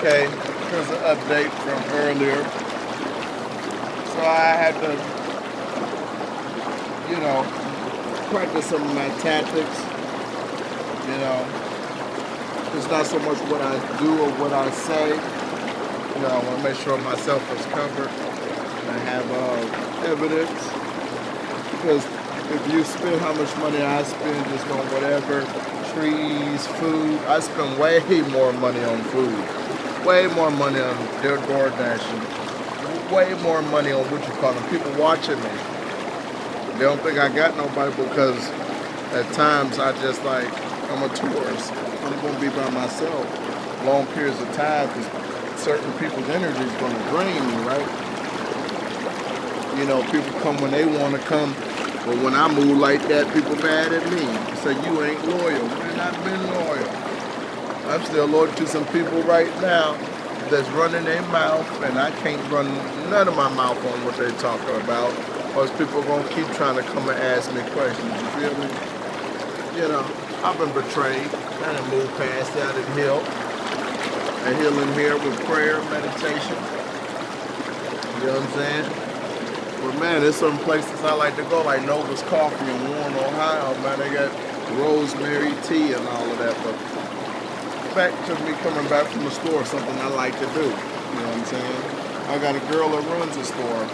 Okay, here's an update from earlier. So I had to, practice some of my tactics. You know, it's not so much what I do or what I say. I want to make sure myself is covered and have evidence. Because if you spend how much money I spend just on whatever, trees, food, I spend way more money on food. Way more money on their door dashing. Way more money on what you call them, people watching me. They don't think I got nobody because at times I'm a tourist. I'm going to be by myself long periods of time because certain people's energy is going to drain me, right? People come when they want to come, but when I move like that, people mad at me. Say, you ain't loyal. You're not been loyal. I'm still loyal to some people right now that's running their mouth, and I can't run none of my mouth on what they're talking about, or people are going to keep trying to come and ask me questions, you feel me? I've been betrayed. I done moved past that and healed. And healing here with prayer, meditation. You know what I'm saying? But man, there's some places I like to go, like Nova's Coffee in Warren, Ohio. Man, they got rosemary tea and all of that. But back to me coming back from the store, something I like to do. You know what I'm saying? I got a girl that runs a store.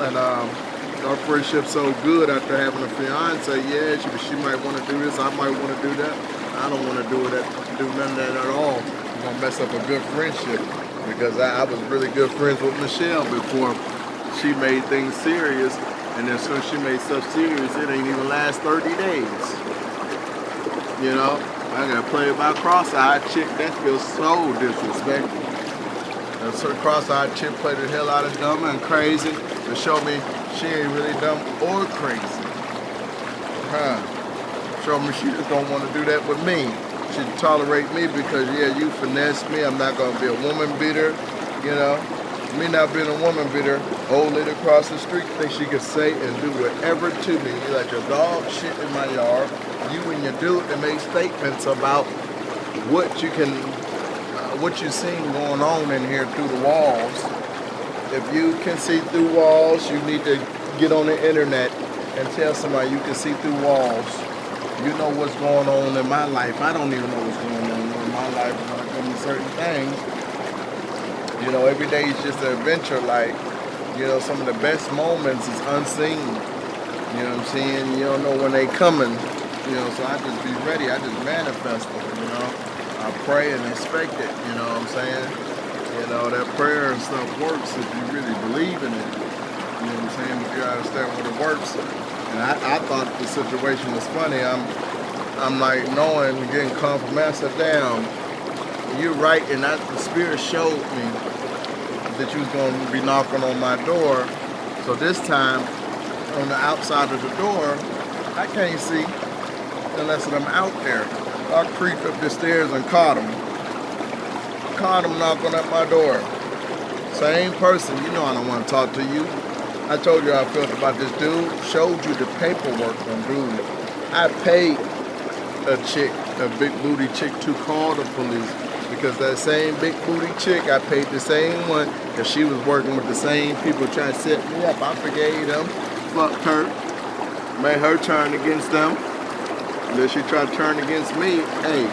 And our friendship's so good after having a fiance. Yeah, she might want to do this, I might want to do that. I don't want to do none of that at all. I'm going to mess up a good friendship because I was really good friends with Michelle before she made things serious. And as soon as she made stuff serious, it ain't even last 30 days. I got to play by cross-eyed chick. That feels so disrespectful. And so cross-eyed chick played the hell out of dumb and crazy to show me she ain't really dumb or crazy. Show me she just don't want to do that with me. She tolerate me because, yeah, you finesse me. I'm not going to be a woman beater, Me not being a woman beater, old lady across the street thinks she can say and do whatever to me. You let your dog shit in my yard. You and your dude that make statements about what you've seen going on in here through the walls. If you can see through walls, you need to get on the internet and tell somebody you can see through walls. You know what's going on in my life. I don't even know what's going on in my life when it comes to certain things. Every day is just an adventure. Some of the best moments is unseen. You know what I'm saying? You don't know when they coming. So I just be ready. I just manifest it, I pray and expect it, you know what I'm saying? That prayer and stuff works if you really believe in it. You know what I'm saying? If you understand what it works. And I thought the situation was funny. I'm like knowing, getting confirmation. I said, damn, you're right. And the Spirit showed me that you was going to be knocking on my door. So this time, on the outside of the door, I can't see unless I'm out there. I creeped up the stairs and caught him. Knocking at my door. Same person. I don't want to talk to you. I told you how I felt about this dude. Showed you the paperwork on dude. I paid a big booty chick to call the police because that same big booty chick, I paid the same one because she was working with the same people trying to set me up. I forgave them, fucked her, made her turn against them. And then she tried to turn against me. Hey,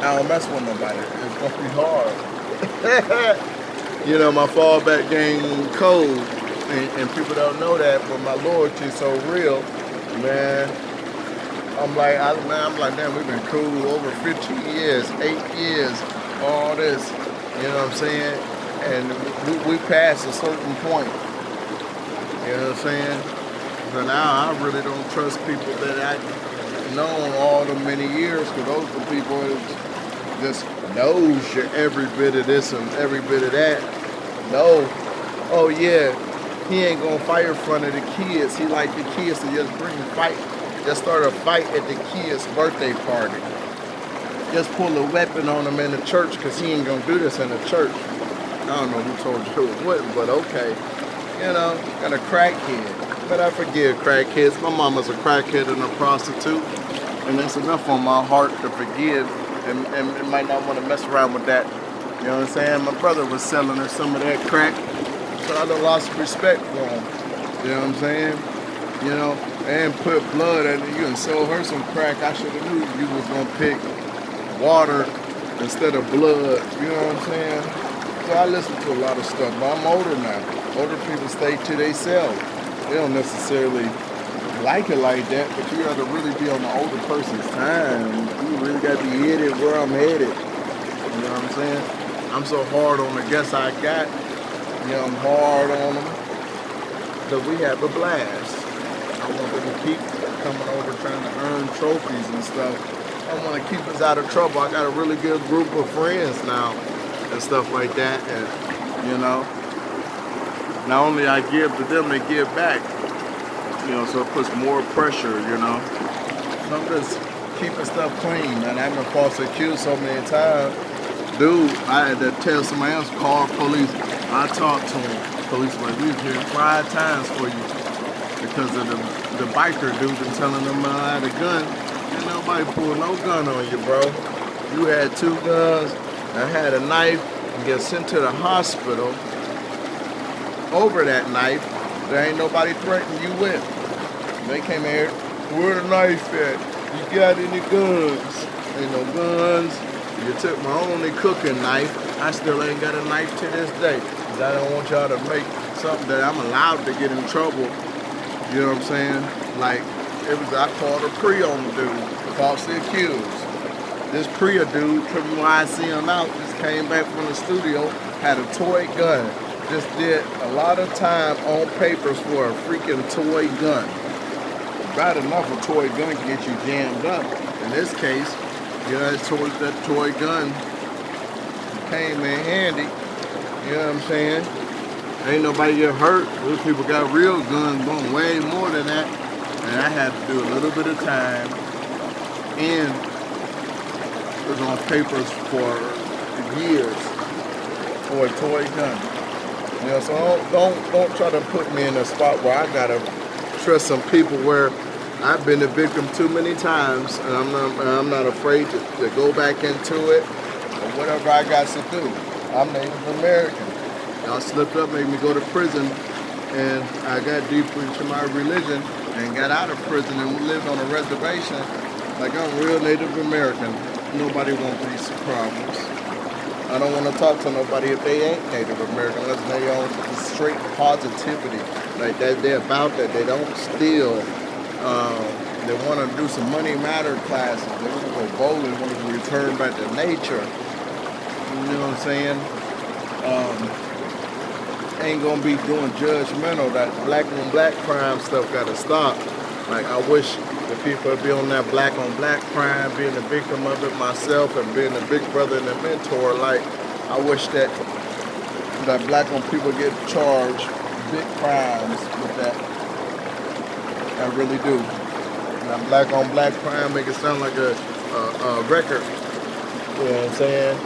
I don't mess with nobody. It's gonna be hard. My fallback game cold, and people don't know that, but my loyalty is so real, man. I'm like, damn, we've been cool over 15 years, 8 years, all this, you know what I'm saying? And we passed a certain point, you know what I'm saying? So now I really don't trust people that I've known all the many years, because those are the people that just knows you every bit of this and every bit of that. No, oh yeah, he ain't gonna fight in front of the kids. He like the kids to just bring a fight. Just start a fight at the kids' birthday party. Just pull a weapon on him in the church because he ain't gonna do this in the church. I don't know who told you it wouldn't, but okay. Got a crackhead. But I forgive crackheads. My mama's a crackhead and a prostitute. And that's enough on my heart to forgive and might not want to mess around with that. You know what I'm saying? My brother was selling her some of that crack, so I done lost respect for him. You know what I'm saying? You know, and put blood in it. You and sold her some crack. I should have knew you was gonna pick water instead of blood. You know what I'm saying? So I listen to a lot of stuff, but I'm older now. Older people stay to themselves. They don't necessarily like it like that, but you gotta really be on the older person's time. You really gotta be headed where I'm headed. You know what I'm saying? I'm so hard on the guests I got. You know, I'm hard on them. But we have a blast. I want them to keep coming over trying to earn trophies and stuff. I want to keep us out of trouble. I got a really good group of friends now and stuff like that. And, you know, not only I give to them, they give back. You know, so it puts more pressure, you know. So I'm just keeping stuff clean, man. I've been falsely accused so many times. Dude, I had to tell somebody else, call police. I talked to him. Police were like, we was here 5 times for you. Because of the biker dude been telling them I had a gun. Ain't nobody pulled no gun on you, bro. You had 2 guns, I had a knife, and get sent to the hospital over that knife. There ain't nobody threatening you with. They came here, where the knife at? You got any guns? Ain't no guns. You took my only cooking knife. I still ain't got a knife to this day. Cause I don't want y'all to make something that I'm allowed to get in trouble. You know what I'm saying? Like, I called a Priya on the dude, falsely accused. This Priya dude, from where I see him out, just came back from the studio, had a toy gun. Just did a lot of time on papers for a freaking toy gun. Bad enough a toy gun can get you jammed up. In this case, you know, that toy gun came in handy. You know what I'm saying? Ain't nobody get hurt. Those people got real guns going way more than that. And I had to do a little bit of time and was on papers for years for a toy gun. You know, so don't try to put me in a spot where I gotta trust some people where I've been a victim too many times, and I'm not afraid to go back into it or whatever I got to do. I'm Native American. Y'all slipped up, made me go to prison, and I got deeper into my religion and got out of prison and lived on a reservation like I'm real Native American. Nobody wants these problems. I don't want to talk to nobody if they ain't Native American unless they own straight positivity. Like that, they're about that. They don't steal. They want to do some money matter classes. They want to go bowling. They want to return back to nature. You know what I'm saying? Ain't gonna be doing judgmental. That black on black crime stuff gotta stop. Like I wish the people would be on that black on black crime, being the victim of it myself and being the big brother and the mentor. Like I wish that black on people get charged big crimes with that. I really do. Now black on black crime make it sound like a record. You know what I'm saying?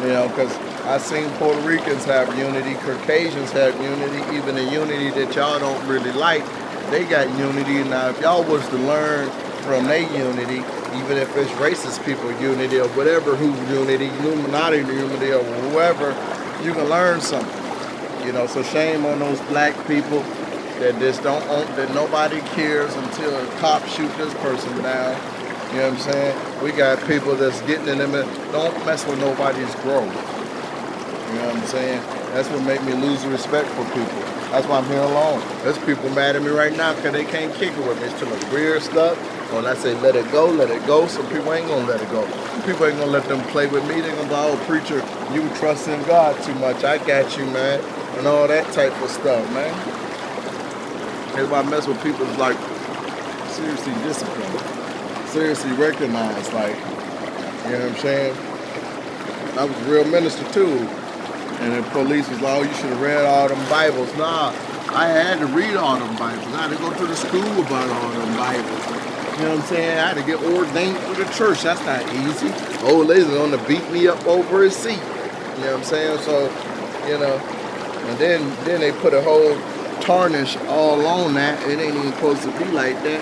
You know, because I seen Puerto Ricans have unity, Caucasians have unity, even the unity that y'all don't really like, they got unity. Now, if y'all was to learn from their unity, even if it's racist people unity or whatever who's unity, Illuminati unity or whoever, you can learn something. You know, so shame on those black people that just don't own, that nobody cares until a cop shoot this person down. You know what I'm saying? We got people that's getting in them and don't mess with nobody's growth. You know what I'm saying? That's what made me lose respect for people. That's why I'm here alone. There's people mad at me right now because they can't kick it with me. It's too much weird stuff. When I say let it go, let it go. Some people ain't gonna let it go. Some people ain't gonna let them play with me. They're gonna go, oh, preacher, you trust in God too much. I got you, man. And all that type of stuff, man. That's why I mess with people is like, seriously disciplined. Seriously recognized, like, you know what I'm saying? I was a real minister too. And the police was like, oh, you should have read all them Bibles. Nah, I had to read all them Bibles. I had to go to the school about all them Bibles. You know what I'm saying? I had to get ordained for the church. That's not easy. Old ladies are gonna beat me up over his seat. You know what I'm saying? So, you know, and then they put a whole tarnish all on that. It ain't even supposed to be like that.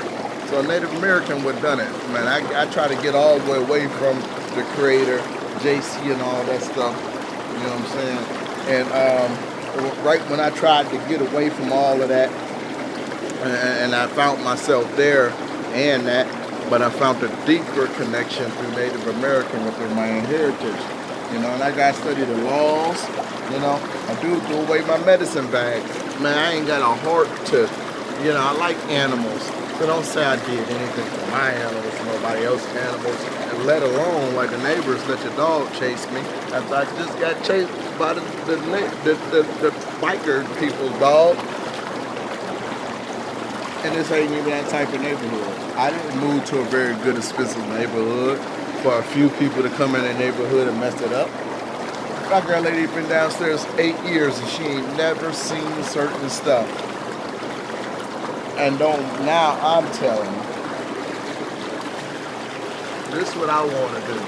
So a Native American would have done it. Man, I try to get all the way away from the creator, JC and all that stuff. You know what I'm saying? And right when I tried to get away from all of that, and I found myself there and that, but I found a deeper connection through Native American within my own heritage. You know, and I got to study the laws. You know, I do throw away my medicine bag. Man, I ain't got a heart to, you know, I like animals. So don't say I did anything for my animals, nobody else's animals, and let alone like the neighbors let your dog chase me after I just got chased by the biker people's dog. And this ain't even that type of neighborhood. I didn't move to a very good, expensive neighborhood for a few people to come in the neighborhood and mess it up. My girl lady been downstairs 8 years and she ain't never seen certain stuff. And now I'm telling you, this is what I want to do.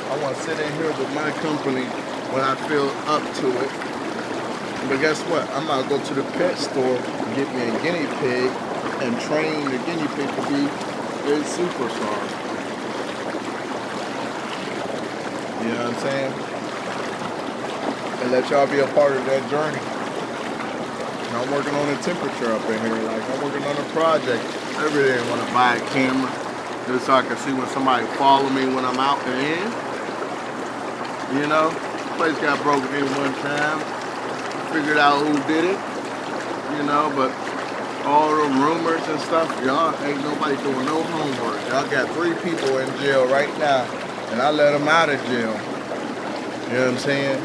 I want to sit in here with my company when I feel up to it. But guess what? I'm going to go to the pet store and get me a guinea pig and train the guinea pig to be a superstar. You know what I'm saying? And let y'all be a part of that journey. I'm working on the temperature up in here. Like, I'm working on a project. I really didn't want to buy a camera just so I can see when somebody follow me when I'm out and in. You know, the place got broken in one time. Figured out who did it. You know, but all them rumors and stuff, y'all ain't nobody doing no homework. Y'all got 3 people in jail right now, and I let them out of jail. You know what I'm saying?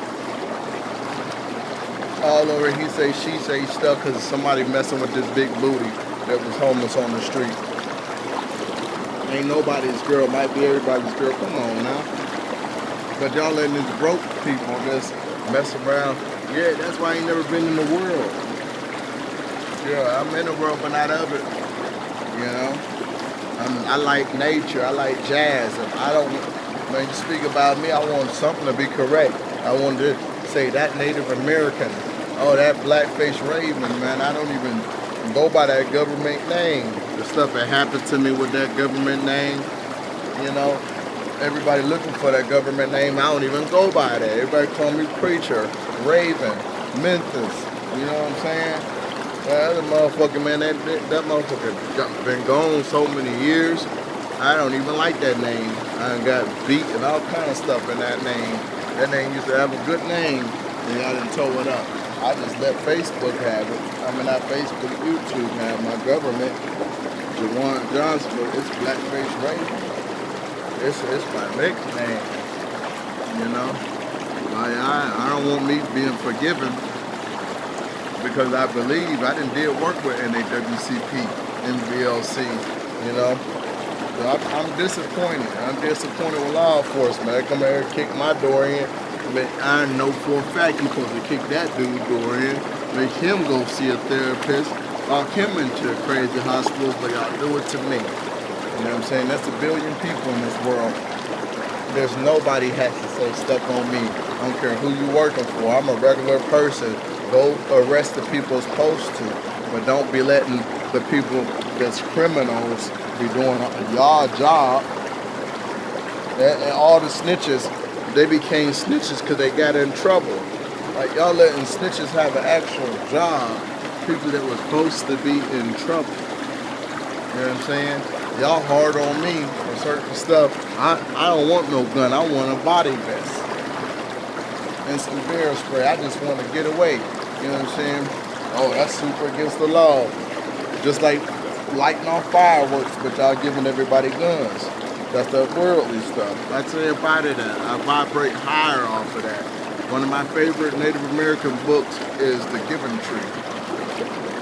All over he say, she say stuff because somebody messing with this big booty that was homeless on the street. Ain't nobody's girl, might be everybody's girl. Come on now. But y'all letting these broke people just mess around. Yeah, that's why I ain't never been in the world. Yeah, I'm in the world, but not of it. You know? I like nature. I like jazz. If I don't, when you speak about me, I want something to be correct. I want to say that Native American, oh, that blackface raven, man, I don't even go by that government name. The stuff that happened to me with that government name, you know, everybody looking for that government name, I don't even go by that. Everybody call me Preacher, Raven, Memphis, you know what I'm saying? Well, that motherfucker, man, that motherfucker been gone so many years, I don't even like that name. I done got beat and all kind of stuff in that name. That name used to have a good name, and y'all didn't tow it up. I just let Facebook have it. I mean, not Facebook, YouTube have my government. Jawan Johnson, it's Blackface Raven. It's my nickname, you know. I don't want me being forgiven because I believe I did work with NAWCP, NVLC, you know. So I'm disappointed. I'm disappointed with law enforcement. They come here and kick my door in. But I know for a fact you're supposed to kick that dude door in, make him go see a therapist, lock him into a crazy hospital, but y'all do it to me. You know what I'm saying? That's 1 billion people in this world. There's nobody has to say stuff on me. I don't care who you working for. I'm a regular person. Go arrest the people supposed to, but don't be letting the people that's criminals be doing y'all job. And all the snitches, they became snitches because they got in trouble. Like, y'all letting snitches have an actual job, people that were supposed to be in trouble. You know what I'm saying? Y'all hard on me for certain stuff. I don't want no gun, I want a body vest. And some bear spray, I just want to get away. You know what I'm saying? Oh, that's super against the law. Just like lighting off fireworks, but y'all giving everybody guns. That's the worldly stuff. I tell you about it, I vibrate higher off of that. One of my favorite Native American books is The Giving Tree.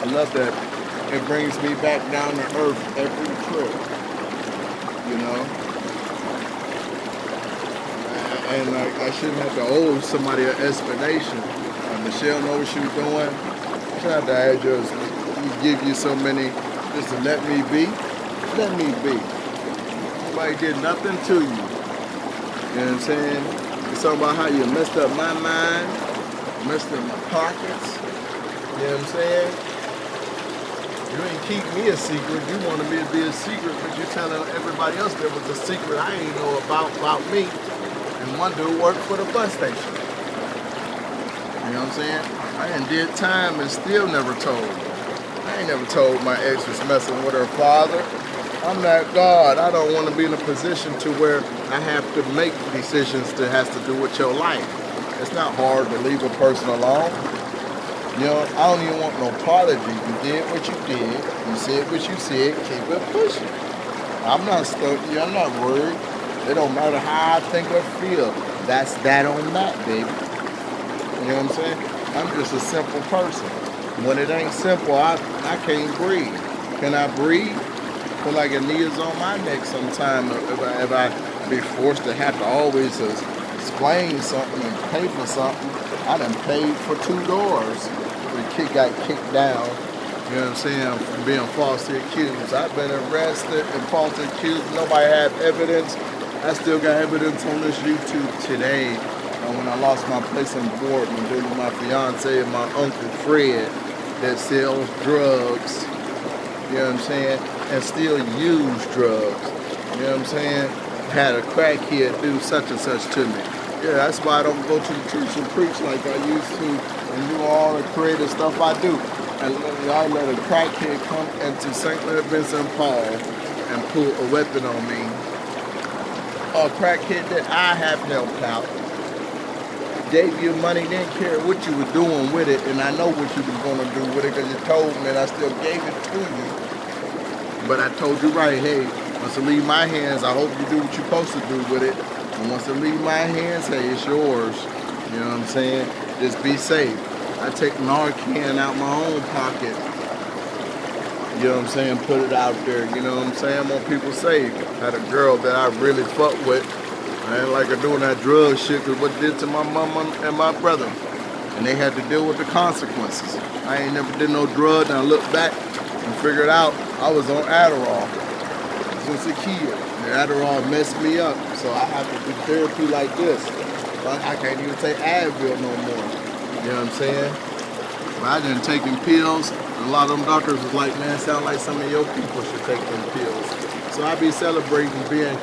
I love that. It brings me back down to earth every trip, you know? And like, I shouldn't have to owe somebody an explanation. Michelle knows what she was doing. Shout out to Adjust. We give you so many, just to let me be. Let me be. Nobody did nothing to you. You know what I'm saying? It's all about how you messed up my mind, messed up my pockets. You know what I'm saying? You ain't keep me a secret. You wanted me to be a secret, but you're telling everybody else there was a secret I ain't know about me. and one dude worked for the bus station. You know what I'm saying? I done did time and still never told. I ain't never told my ex was messing with her father. I'm not God. I don't want to be in a position to where I have to make decisions that has to do with your life. It's not hard to leave a person alone. You know, I don't even want no apology. You did what you did. You said what you said. Keep it pushing. I'm not stuck. I'm not worried. It don't matter how I think or feel. That's that on that, baby. You know what I'm saying? I'm just a simple person. When it ain't simple, I can't breathe. Can I breathe? Feel like a knee is on my neck sometime if I be forced to have to always explain something and pay for something. I done paid for 2 doors. The kid got kicked down, you know what I'm saying, for being falsely accused. I've been arrested and falsely accused. Nobody had evidence. I still got evidence on this YouTube today. When I lost my place in Boardman due to my fiance and my uncle Fred that sells drugs, you know what I'm saying, and still use drugs, you know what I'm saying, had a crackhead do such and such to me. Yeah, that's why I don't go to the church and preach like I used to and do all the creative stuff I do. And y'all let a crackhead come into St. Vincent Paul and pull a weapon on me. A crackhead that I have helped out. Gave you money, didn't care what you were doing with it, and I know what you was going to do with it because you told me and I still gave it to you. But I told you right, hey, once it leave my hands, I hope you do what you're supposed to do with it. And once it leave my hands, hey, it's yours. You know what I'm saying? Just be safe. I take Narcan out my own pocket. You know what I'm saying? Put it out there. You know what I'm saying? I want people safe. I had a girl that I really fucked with. I ain't like her doing that drug shit because what it did to my mama and my brother. And they had to deal with the consequences. I ain't never did no drug, and I look back and figured out I was on Adderall since a kid. The Adderall messed me up, so I have to do therapy like this. I can't even take Advil no more. You know what I'm saying? But I done taken pills, and a lot of them doctors was like, man, sound like some of your people should take them pills. So I be celebrating being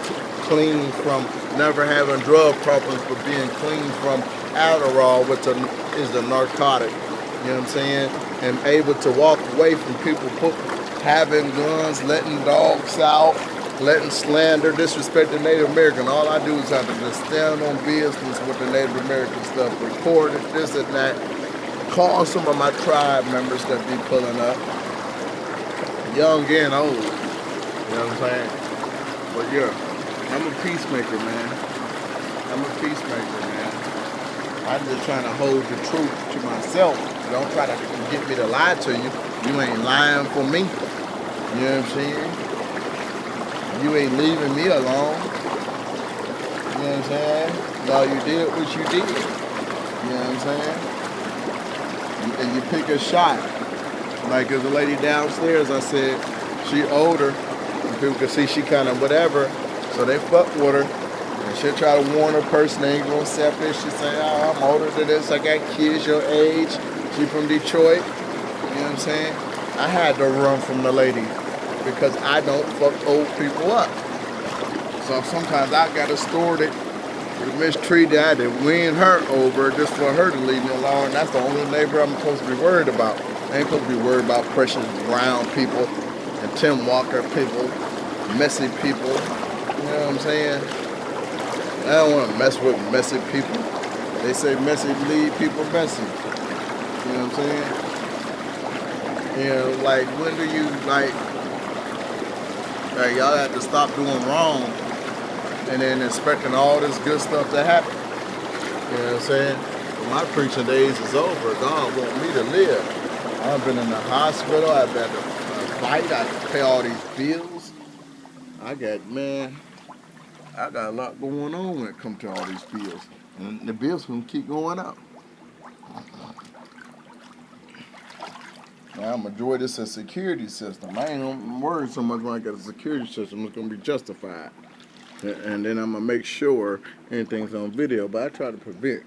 clean from never having drug problems, but being clean from Adderall, which is a narcotic, you know what I'm saying? And able to walk away from people having guns, letting dogs out, letting slander, disrespect the Native American. All I do is have to just stand on business with the Native American stuff, record it, this and that, call some of my tribe members that be pulling up, young and old, you know what I'm saying? But yeah. I'm a peacemaker, man. I'm a peacemaker, man. I'm just trying to hold the truth to myself. Don't try to get me to lie to you. You ain't lying for me. You know what I'm saying? You ain't leaving me alone. You know what I'm saying? All you did what you did. You know what I'm saying? And you pick a shot. Like there's a lady downstairs, I said, she older. And people can see she kind of whatever. So they fuck with her, and she'll try to warn her person they ain't gonna accept it. She say, oh, I'm older than this, I got kids your age. She from Detroit, you know what I'm saying? I had to run from the lady because I don't fuck old people up. So sometimes I gotta store it, mistreated, I had to win her over just for her to leave me alone. And that's the only neighbor I'm supposed to be worried about. I ain't supposed to be worried about Precious Brown people and Tim Walker people, messy people. You know what I'm saying? I don't want to mess with messy people. They say messy leave people messy. You know what I'm saying? You know, like when do you like y'all have to stop doing wrong and then expecting all this good stuff to happen. You know what I'm saying? Well, my preaching days is over. God want me to live. I've been in the hospital. I've had to fight. I pay all these bills. I got a lot going on when it comes to all these bills. And the bills gonna keep going up. Now, majority this is a security system. I ain't worried so much when I got a security system. It's gonna be justified. And then I'm gonna make sure anything's on video. But I try to prevent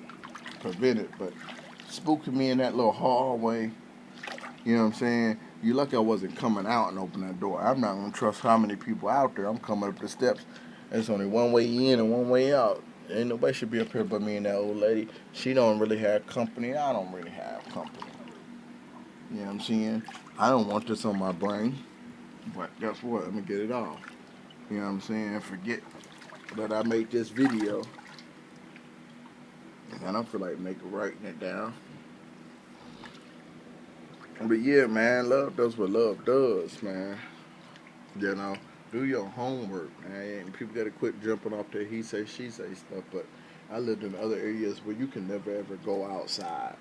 it. But spooking me in that little hallway, you know what I'm saying? You lucky I wasn't coming out and opening that door. I'm not gonna trust how many people out there. I'm coming up the steps. There's only one way in and one way out. Ain't nobody should be up here but me and that old lady. She don't really have company. I don't really have company. You know what I'm saying? I don't want this on my brain. But guess what? Let me get it off. You know what I'm saying? Forget that I made this video. And I don't feel like writing it down. But yeah, man, love does what love does, man. You know, do your homework, man. And people gotta quit jumping off the he say, she say stuff. But I lived in other areas where you can never ever go outside.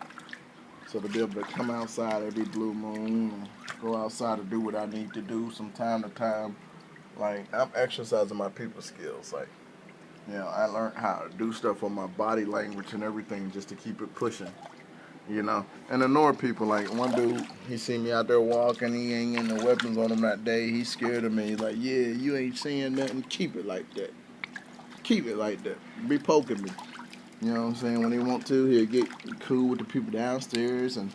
So to be able to come outside every blue moon, and go outside to do what I need to do from time to time, like I'm exercising my people skills. Like, you know, I learned how to do stuff on my body language and everything just to keep it pushing. You know, and ignore people. Like one dude, he seen me out there walking. He ain't getting no weapons on him that day. He's scared of me. He's like, yeah, you ain't saying nothing. Keep it like that. Keep it like that. Be poking me. You know what I'm saying? When he want to, he'll get cool with the people downstairs and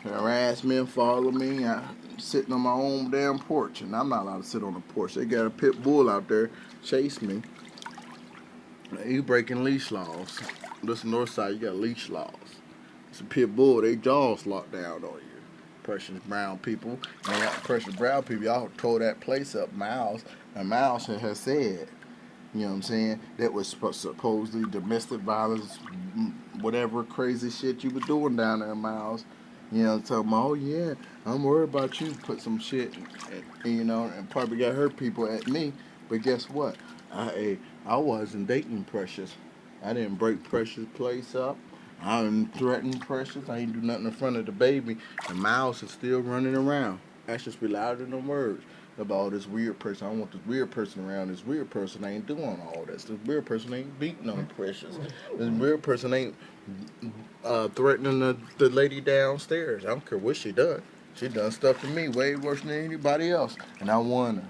harass me and follow me. I'm sitting on my own damn porch, and I'm not allowed to sit on the porch. They got a pit bull out there chase me. He breaking leash laws. This north side, you got leash laws. It's a pit bull. They jaws locked down on you. Precious brown people. And precious brown people, y'all tore that place up. Miles. And Miles has said, you know what I'm saying, that was supposedly domestic violence, whatever crazy shit you were doing down there, Miles. You know, talking about, oh yeah, I'm worried about you. Put some shit, and you know, and probably got hurt people at me. But guess what? I wasn't dating Precious. I didn't break Precious' place up. I didn't threaten Precious. I ain't do nothing in front of the baby. And Miles is still running around. Actions be louder than words. About this weird person. I don't want this weird person around. This weird person ain't doing all this. This weird person ain't beating on Precious. This weird person ain't threatening the lady downstairs. I don't care what she done. She done stuff to me way worse than anybody else. And I won her.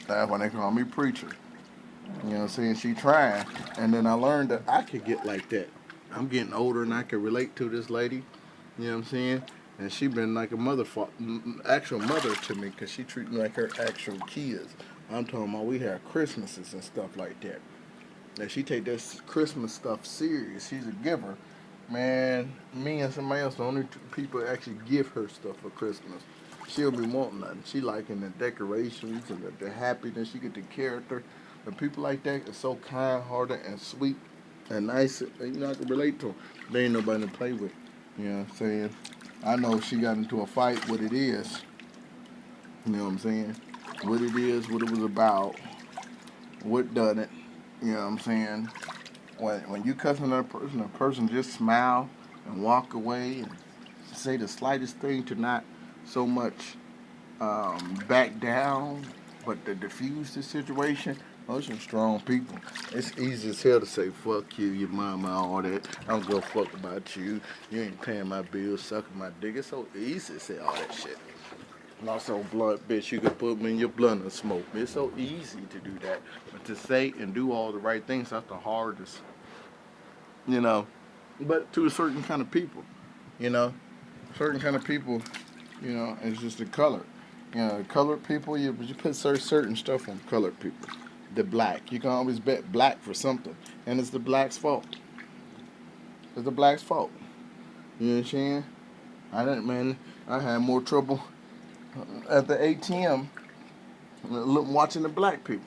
That's why they call me preacher. You know what I'm saying? She trying. And then I learned that I could get like that. I'm getting older and I can relate to this lady. You know what I'm saying? And she been like a actual mother to me because she treat me like her actual kids. I'm talking about we have Christmases and stuff like that. And she take this Christmas stuff serious. She's a giver. Man, me and somebody else, the only people that actually give her stuff for Christmas. She'll be wanting nothing. She liking the decorations and the happiness. She get the character. And people like that are so kind-hearted and sweet and nice. You know, I can relate to them. They ain't nobody to play with. You know what I'm saying? I know she got into a fight, what it is. You know what I'm saying? What it is, what it was about, what done it. You know what I'm saying? When you cussing at a person just smile and walk away and say the slightest thing to not so much back down, but to diffuse the situation. Those are strong people. It's easy as hell to say, fuck you, your mama, all that. I don't give a fuck about you. You ain't paying my bills, sucking my dick. It's so easy to say all that shit. Not so blunt, bitch. You can put me in your blunt and smoke me. It's so easy to do that. But to say and do all the right things, that's the hardest. You know. But to a certain kind of people. You know. Certain kind of people, you know, it's just the color. You know, colored people, you put certain stuff on colored people. The black. You can always bet black for something. And it's the black's fault. It's the black's fault. You know what I'm saying? I had more trouble at the ATM watching the black people.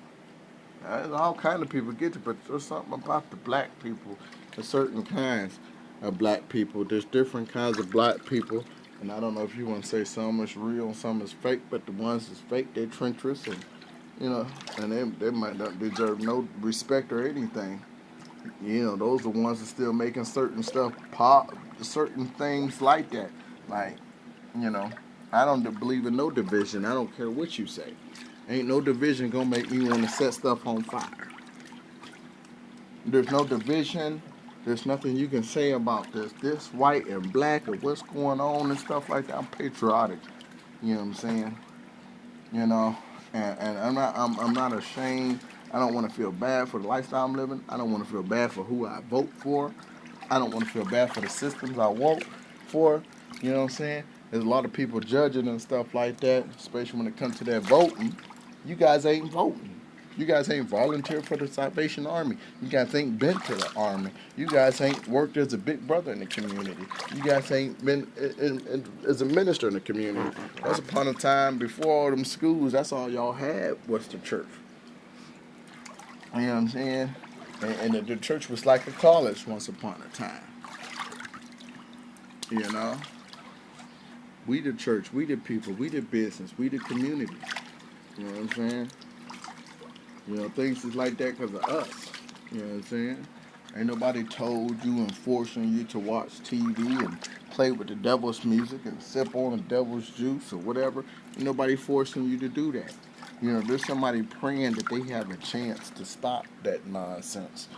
There's all kind of people get it, but there's something about the black people. There's certain kinds of black people. There's different kinds of black people. And I don't know if you want to say some is real and some is fake, but the ones that's fake, they're treacherous and you know, and they might not deserve no respect or anything. You know, those are the ones that still making certain stuff pop, certain things like that. Like, you know, I don't believe in no division. I don't care what you say. Ain't no division gonna make me want to set stuff on fire. There's no division. There's nothing you can say about this white and black or what's going on and stuff like that. I'm patriotic. You know what I'm saying? You know. And I'm not ashamed. I don't want to feel bad for the lifestyle I'm living. I don't want to feel bad for who I vote for. I don't want to feel bad for the systems I vote for. You know what I'm saying? There's a lot of people judging and stuff like that, especially when it comes to that voting. You guys ain't voting. You guys ain't volunteered for the Salvation Army. You guys ain't been to the Army. You guys ain't worked as a big brother in the community. You guys ain't been as a minister in the community. Once upon a time, before all them schools, that's all y'all had was the church. You know what I'm saying? And the church was like a college once upon a time. You know? We the church, we the people, we the business, we the community. You know what I'm saying? You know, things is like that because of us. You know what I'm saying? Ain't nobody told you and forcing you to watch TV and play with the devil's music and sip on the devil's juice or whatever. Ain't nobody forcing you to do that. You know, there's somebody praying that they have a chance to stop that nonsense.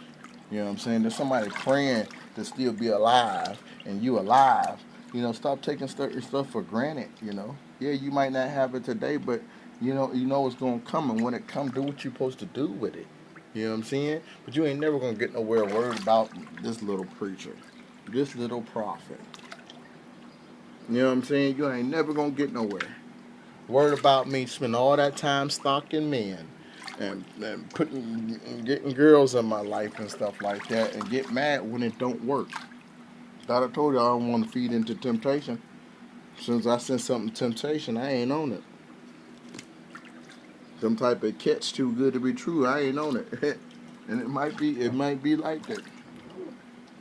You know what I'm saying? There's somebody praying to still be alive and you alive. You know, stop taking certain stuff for granted, you know. Yeah, you might not have it today, but you know it's gonna come, and when it comes, do what you're supposed to do with it. You know what I'm saying? But you ain't never gonna get nowhere worried about this little preacher, this little prophet. You know what I'm saying? You ain't never gonna get nowhere. Worried about me spending all that time stalking men and getting girls in my life and stuff like that, and get mad when it don't work. Thought I told you I don't want to feed into temptation. Since I sent something to temptation, I ain't on it. Some type of catch too good to be true, I ain't on it. And it might be like that.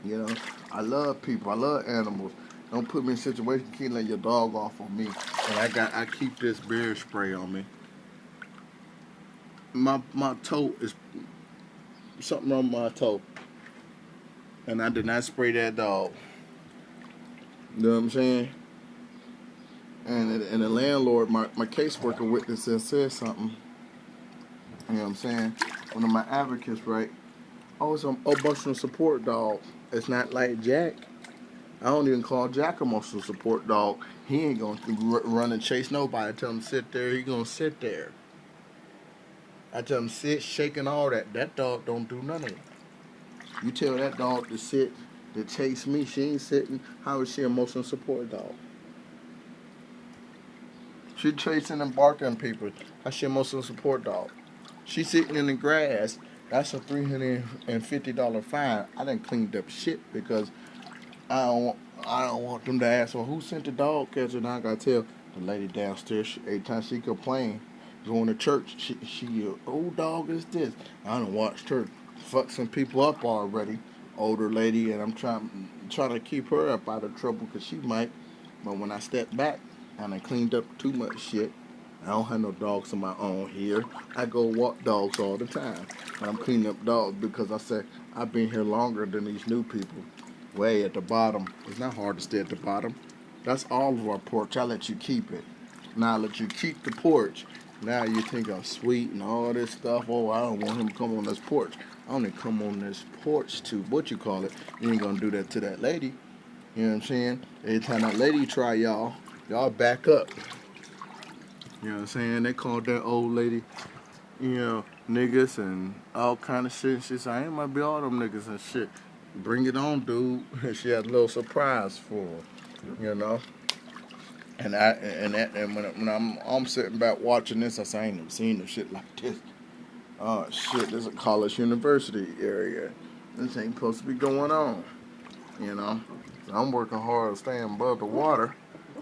You know, I love people, I love animals. Don't put me in a situation you can't let your dog off on me. And I keep this bear spray on me. My toe is something wrong with my toe. And I did not spray that dog. You know what I'm saying? And the landlord, my caseworker witnessed and said something. You know what I'm saying? One of my advocates, right? Oh, it's an emotional support dog. It's not like Jack. I don't even call Jack emotional support dog. He ain't gonna run and chase nobody. I tell him to sit there, he gonna sit there. I tell him sit, shake and all that. That dog don't do none of it. You tell that dog to sit, to chase me, she ain't sitting. How is she an emotional support dog? She chasing and barking people. How's she an emotional support dog? She sitting in the grass. That's a $350 fine. I done cleaned up shit because I don't want them to ask, well, who sent the dog catcher? And I gotta tell the lady downstairs, every time she complain, going to church, she old dog is this. I done watched her fuck some people up already, older lady, and I'm trying to keep her up out of trouble because she might. But when I step back, I done cleaned up too much shit. I don't have no dogs of my own here. I go walk dogs all the time. And I'm cleaning up dogs because I said I've been here longer than these new people. Way at the bottom. It's not hard to stay at the bottom. That's all of our porch. I let you keep it. Now I let you keep the porch. Now you think I'm sweet and all this stuff. Oh, I don't want him to come on this porch. I only come on this porch to, what you call it. You ain't gonna do that to that lady. You know what I'm saying? Every time that lady try y'all back up. You know what I'm saying? They called that old lady, you know, niggas and all kind of shit. She said, I ain't might be all them niggas and shit. Bring it on, dude. She had a little surprise for her, you know. And when I'm sitting back watching this, I say, I ain't never seen no shit like this. Oh shit, this is a college university area. This ain't supposed to be going on, you know. So I'm working hard staying above the water.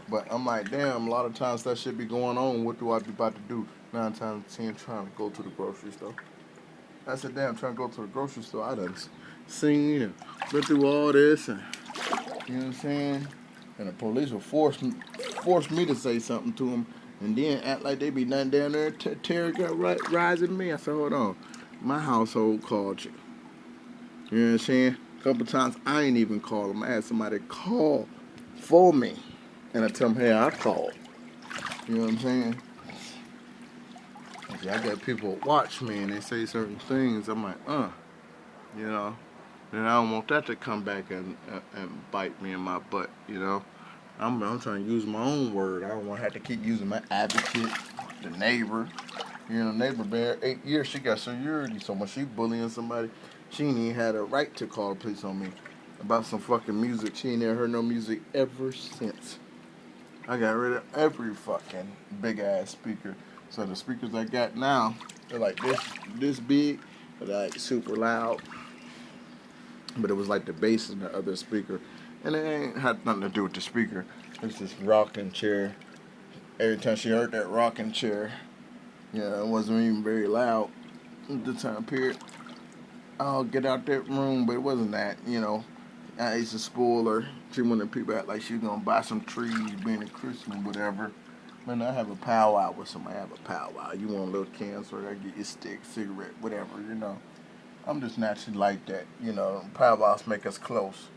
But I'm like, damn, a lot of times that shit be going on. What do I be about to do? 9 times 10 trying to go to the grocery store. I said, damn, trying to go to the grocery store. I done seen and been through all this and, you know what I'm saying? And the police will force me to say something to them and then act like they be nothing down there terrorizing me. I said, hold on. My household called you. You know what I'm saying? A couple times I ain't even call them. I had somebody call for me. And I tell them, hey, I called. You know what I'm saying? I got people watch me and they say certain things. I'm like, you know. Then I don't want that to come back and bite me in my butt, you know. I'm trying to use my own word. I don't want to have to keep using my advocate, the neighbor. You know, neighbor been here 8 years. She got security. So when she bullying somebody, she ain't even had a right to call the police on me about some fucking music. She ain't never heard no music ever since. I got rid of every fucking big ass speaker. So the speakers I got now, They're like this big, but like super loud. But it was like the bass in the other speaker, and it ain't had nothing to do with the speaker. It's this rocking chair. Every time she heard that rocking chair, yeah, it wasn't even very loud at the time period. I'll get out that room, but it wasn't that, you know. I used to spoil her. She wanted people act like she was gonna buy some trees, being a Christian, whatever. Man, I have a powwow with somebody. I have a powwow. You want a little cancer? I get you a stick, cigarette, whatever, you know. I'm just naturally like that, you know. Powwows make us close,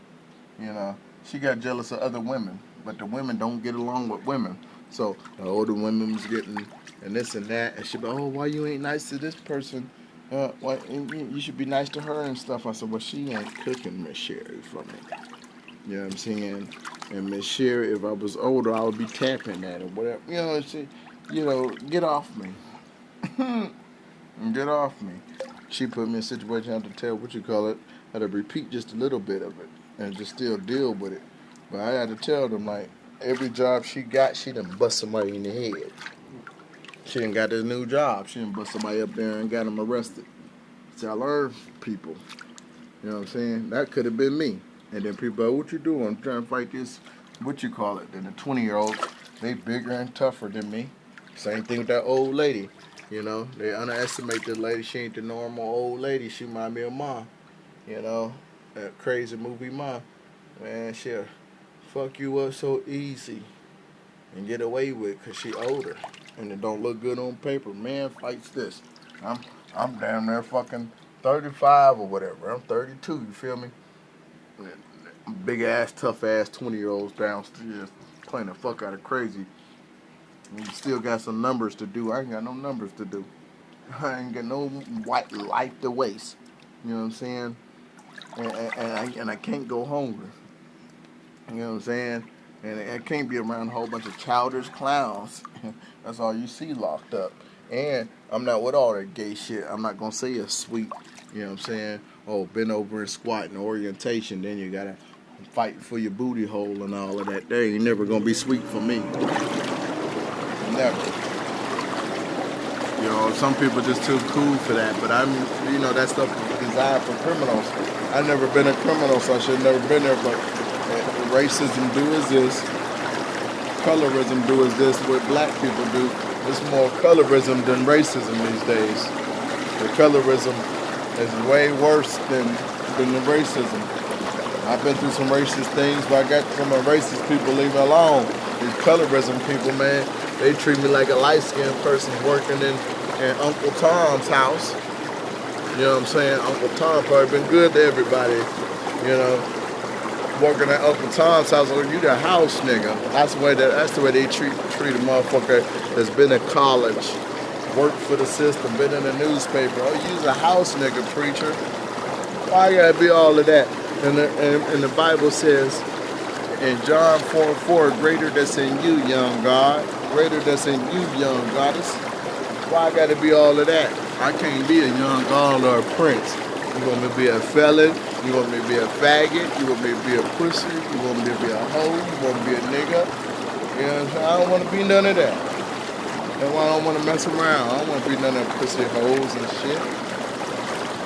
you know. She got jealous of other women, but the women don't get along with women. So the older women was getting and this and that, and she be, oh, why you ain't nice to this person? Why you should be nice to her and stuff. I said, well, she ain't cooking Miss Sherry for me. You know what I'm saying? And Miss Sherry, if I was older, I would be tapping at her, whatever. You know, get off me. Get off me. She put me in a situation I had to tell I had to repeat just a little bit of it and just still deal with it. But I had to tell them, like, every job she got, she done bust somebody in the head. She done got this new job. She done bust somebody up there and got them arrested. See, I learned people. You know what I'm saying? That could have been me. And then people are, what you doing? I'm trying to fight this, Then the 20-year-olds, they bigger and tougher than me. Same thing with that old lady. You know, they underestimate this lady. She ain't the normal old lady. She remind me of Ma. You know, that crazy movie Ma. Man, she'll fuck you up so easy and get away with because she older. And it don't look good on paper. Man fights this. I'm damn near fucking 35 or whatever. I'm 32, you feel me? Big ass, tough ass 20-year-olds downstairs playing the fuck out of crazy. And you still got some numbers to do. I ain't got no numbers to do. I ain't got no white life to waste. You know what I'm saying? And I can't go hungry. You know what I'm saying? And I can't be around a whole bunch of childish clowns. That's all you see locked up. And I'm not with all that gay shit. I'm not going to say it's sweet. You know what I'm saying? Oh, bend over and squat and orientation. Then you got to fight for your booty hole and all of that. That ain't never going to be sweet for me. Never. You know, some people just too cool for that. But that stuff is designed for criminals. I've never been a criminal, so I should have never been there. But racism do is this. Colorism do is this. What black people do. It's more colorism than racism these days. The colorism is way worse than the racism. I've been through some racist things, but I got some racist people leave me alone. These colorism people, man, they treat me like a light-skinned person working in Uncle Tom's house. You know what I'm saying? Uncle Tom probably been good to everybody, you know. Working at Uncle Tom's house, or you the house nigga. That's the way they treat a motherfucker that's been in college, worked for the system, been in the newspaper. Oh, you's a house nigga, preacher. Why you gotta be all of that? And the Bible says in John 4:4, greater that's in you, young God, greater that's in you, young goddess. Why I gotta be all of that? I can't be a young god or a prince. You want me to be a felon? You want me to be a faggot? You want me to be a pussy? You want me to be a hoe? You want me to be a nigga? You know what I'm saying? I don't want to be none of that. That's why I don't want to mess around. I don't want to be none of them pussy hoes and shit.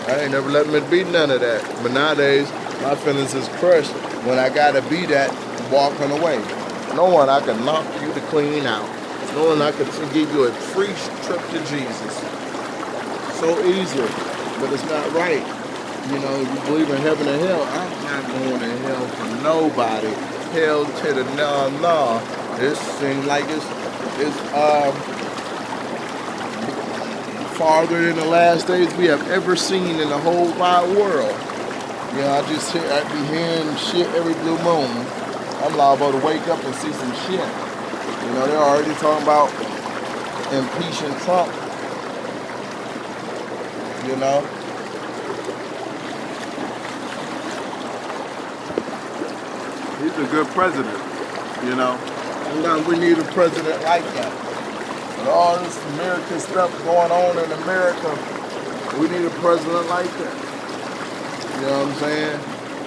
I ain't never let me be none of that. But nowadays, my feelings is crushed when I gotta be that walking away. Knowing I can knock you to clean out. Knowing I can give you a free trip to Jesus. So easily. But it's not right. You know, you believe in heaven and hell. I'm not going to hell for nobody. Hell to the no. This seems like it's farther than the last days we have ever seen in the whole wide world. You know, I be hearing shit every blue moon. I'm liable to wake up and see some shit. You know, they're already talking about impeaching Trump. You know? He's a good president, you know. Sometimes we need a president like that. With all this American stuff going on in America, we need a president like that. You know what I'm saying?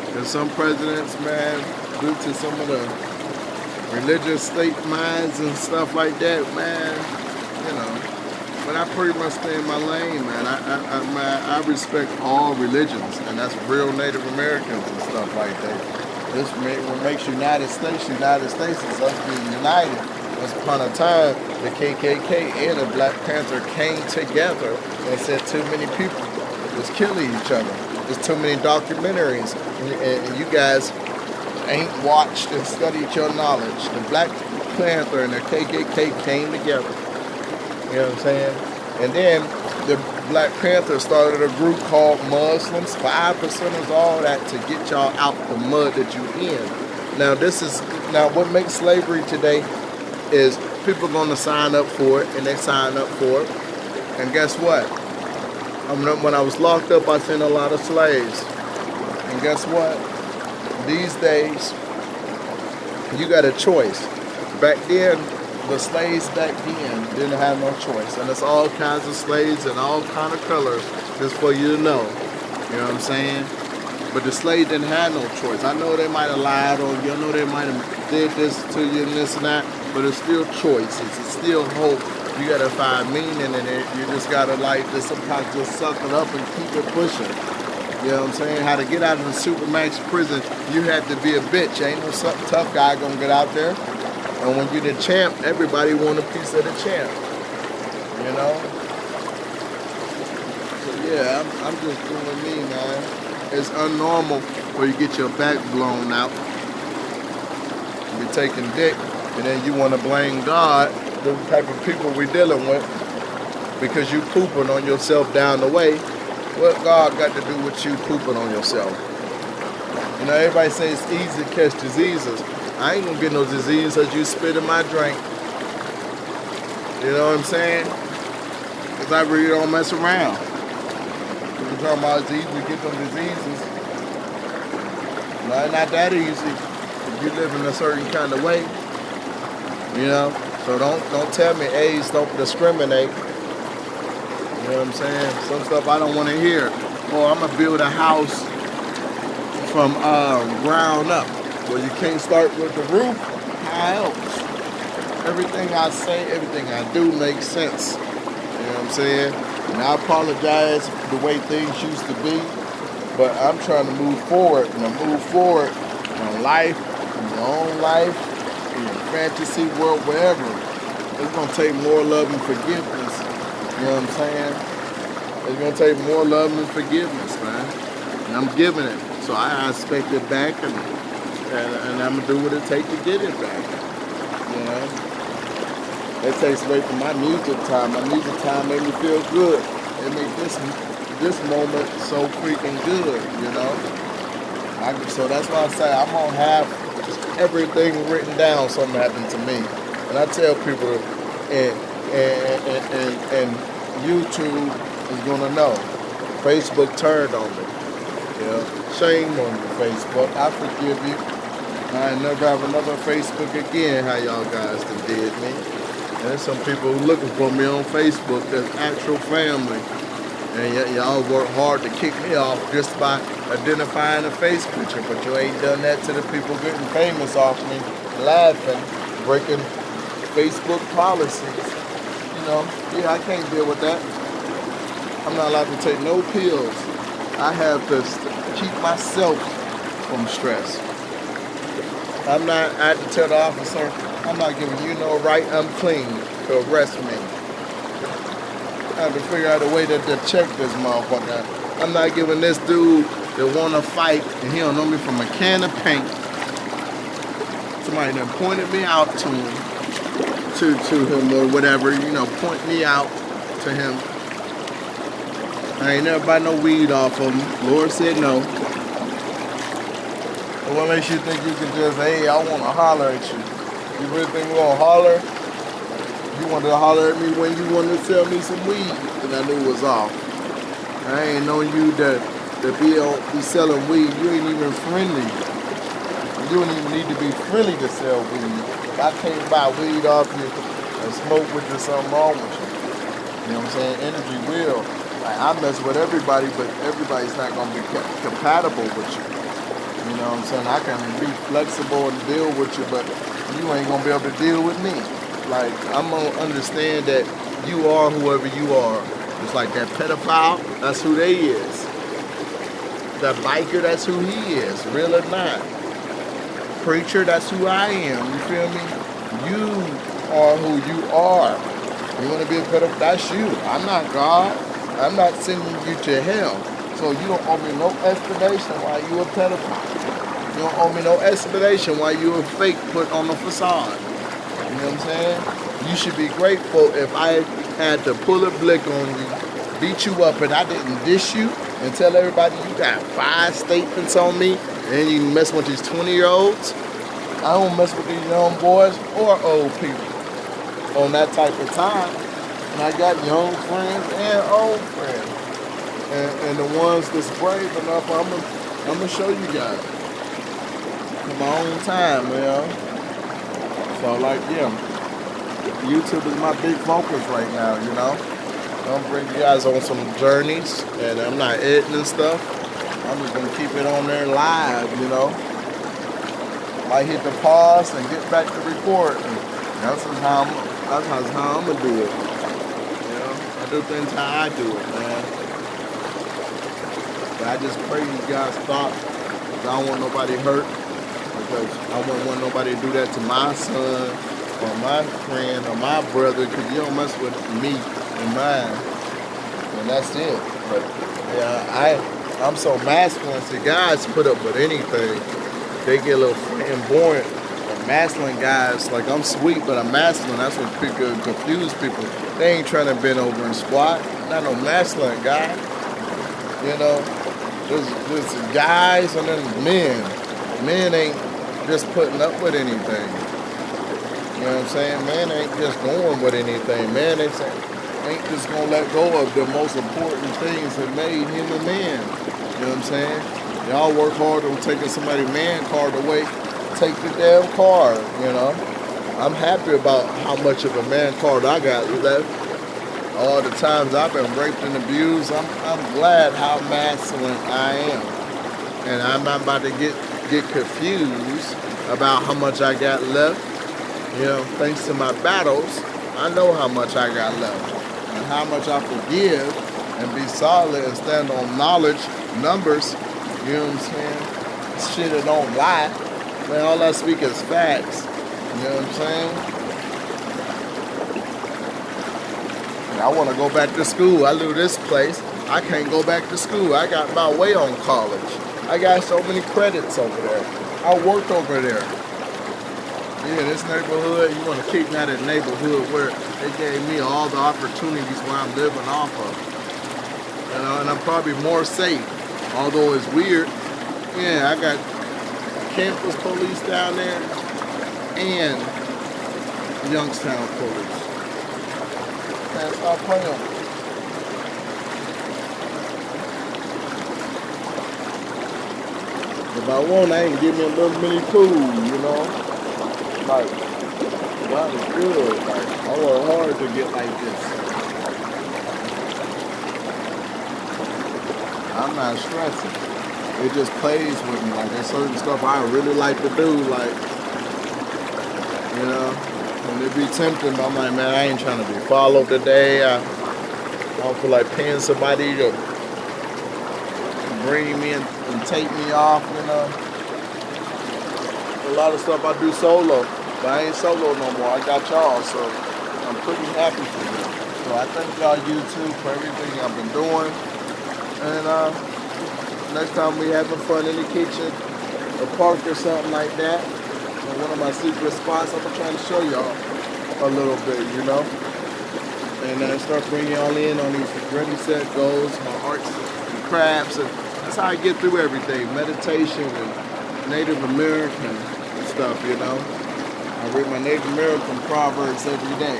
Because some presidents, man, due to some of the religious state minds and stuff like that, man, you know, But I pretty much stay in my lane, man. I respect all religions, and that's real Native Americans and stuff like that. This what makes United States is us being united. Once upon a time, the KKK and the Black Panther came together and said too many people was killing each other. There's too many documentaries, and you guys ain't watched and studied your knowledge. The Black Panther and the KKK came together. You know what I'm saying? And then the Black Panther started a group called Muslims, 5%ers, all that, to get y'all out the mud that you in. Now what makes slavery today is people gonna sign up for it, and they sign up for it. And guess what? When I was locked up, I seen a lot of slaves. And guess what? These days, you got a choice. Back then, the slaves back then didn't have no choice. And it's all kinds of slaves and all kind of colors, just for you to know. You know what I'm saying? But the slave didn't have no choice. I know they might have lied on you. I know they might have did this to you and this and that. But it's still choices. It's still hope. You gotta find meaning in it. You just gotta sometimes just suck it up and keep it pushing. You know what I'm saying? How to get out of the Supermax prison, you have to be a bitch. Ain't no tough guy gonna get out there. And when you're the champ, everybody want a piece of the champ. You know? So yeah, I'm just doing me, man. It's unnormal where you get your back blown out. You're taking dick, and then you want to blame God, the type of people we're dealing with, because you pooping on yourself down the way. What God got to do with you pooping on yourself? You know, everybody says it's easy to catch diseases. I ain't gonna get no disease as you spit in my drink. You know what I'm saying? Because I really don't mess around. You're talking about it's easy to get them diseases. No, it's not that easy if you live in a certain kind of way. You know? So don't tell me AIDS don't discriminate. You know what I'm saying? Some stuff I don't want to hear. Oh, I'm gonna build a house from ground up. Well, you can't start with the roof. How else? Everything I say, everything I do makes sense. You know what I'm saying? And I apologize for the way things used to be, but I'm trying to move forward. And to move forward in life, in your own life, in your fantasy world, wherever, it's going to take more love and forgiveness. You know what I'm saying? It's going to take more love and forgiveness, man. And I'm giving it. So I expect it back, and I'm going to do what it takes to get it back. You know? It takes away from my music time. My music time made me feel good. It made this moment so freaking good, you know? So that's why I say I'm going to have everything written down, something happened to me. And I tell people, and YouTube is going to know. Facebook turned on me. You know? Shame on you, Facebook. I forgive you. I never have another Facebook again, how y'all guys done did me. And there's some people who looking for me on Facebook that's actual family. And y'all work hard to kick me off just by identifying a face picture, but you ain't done that to the people getting famous off me, laughing, breaking Facebook policies. You know, yeah, I can't deal with that. I'm not allowed to take no pills. I have to keep myself from stress. I had to tell the officer, I'm not giving you no right, I'm clean, to arrest me. I have to figure out a way to check this motherfucker. I'm not giving this dude that want to fight, and he don't know me from a can of paint. Somebody done pointed me out to him or whatever, you know, point me out to him. I ain't never buy no weed off of him. Lord said no. What makes you think you can just, hey, I want to holler at you? You really think we're going to holler? You wanted to holler at me when you wanted to sell me some weed, and I knew it was off. I ain't known you to be selling weed. You ain't even friendly. You don't even need to be friendly to sell weed. If I can't buy weed off you and smoke with you, something wrong with you. You know what I'm saying? Energy will. Like, I mess with everybody, but everybody's not going to be compatible with you. You know what I'm saying? I can be flexible and deal with you, but you ain't going to be able to deal with me. Like, I'm going to understand that You are whoever you are. It's like that pedophile, that's who they is. That biker, that's who he is, real or not. Preacher, that's who I am, you feel me? You are who you are. You want to be a pedophile, that's you. I'm not God. I'm not sending you to hell. So you don't owe me no explanation why you a pedophile. You don't owe me no explanation why you a fake put on the facade. You know what I'm saying? You should be grateful if I had to pull a blick on you, beat you up, and I didn't dish you and tell everybody you got 5 statements on me, and you mess with these 20-year-olds. I don't mess with these young boys or old people on that type of time. And I got young friends and old friends. And the ones that's brave enough, I'm gonna show you guys. In my own time, So like, yeah, YouTube is my big focus right now, I'm gonna bring you guys on some journeys, and I'm not editing stuff. I'm just gonna keep it on there live, I hit the pause and get back to recording. That's how I'm gonna do it. I do things how I do it, man. But I just pray you guys stop. I don't want nobody hurt, because I wouldn't want nobody to do that to my son or my friend or my brother, because you don't mess with me and mine. And that's it. But yeah, I'm so masculine. See, guys put up with anything. They get a little flamboyant. Masculine guys, like I'm sweet, but I'm masculine. That's what people confuse people. They ain't trying to bend over and squat. Not no masculine guy. There's guys and then men. Men ain't just putting up with anything. You know what I'm saying? Man ain't just going with anything. Man ain't just gonna let go of the most important things that made him a man. You know what I'm saying? Y'all work hard on taking somebody's man card away. Take the damn card, I'm happy about how much of a man card I got left. All the times I've been raped and abused, I'm glad how masculine I am. And I'm not about to get confused about how much I got left. Thanks to my battles, I know how much I got left. And how much I forgive and be solid and stand on knowledge, numbers, you know what I'm saying? Shit that don't lie. Man, all I speak is facts. You know what I'm saying? And I want to go back to school. I leave this place. I can't go back to school. I got my way on college. I got so many credits over there. I worked over there. Yeah, this neighborhood, you want to keep me out of the neighborhood where they gave me all the opportunities where I'm living off of. And I'm probably more safe. Although it's weird. Yeah, I got campus police down there and Youngstown police. Man, stop playing. If I want, I can give me a little mini pool, Like, that is good. Like, I work hard to get like this. I'm not stressing. It just plays with me. Like, there's certain stuff I really like to do, like, and it be tempting, but I'm like, man, I ain't trying to be followed today. I don't feel like paying somebody to bring me and take me off, A lot of stuff I do solo, but I ain't solo no more. I got y'all, so I'm pretty happy for you. So I thank y'all YouTube for everything I've been doing. And, next time we having fun in the kitchen, a park or something like that, or one of my secret spots, I'm trying to show y'all a little bit, And then start bringing y'all in on these ready, set, goals, my arts and crafts, and that's how I get through everything. Meditation and Native American stuff, I read my Native American proverbs every day.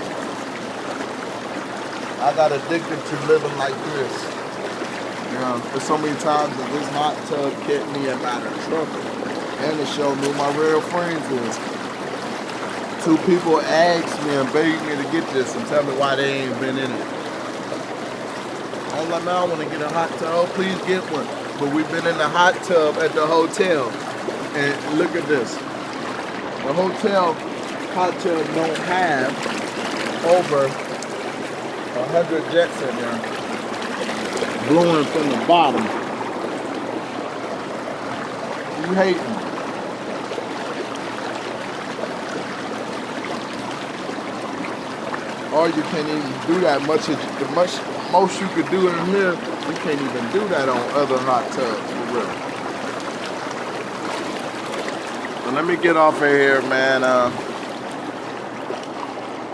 I got addicted to living like this. There's so many times that this hot tub kept me up out of trouble. And it showed me who my real friends is. 2 people asked me and begged me to get this and tell me why they ain't been in it. I was like, man, I want to get a hot tub. Oh, please get one. But we've been in the hot tub at the hotel. And look at this. The hotel hot tub don't have over 100 jets in there, blowing from the bottom. You hating? Or you can't even do that much. The most you could do in here, you can't even do that on other hot tubs, for real. So let me get off of here, man.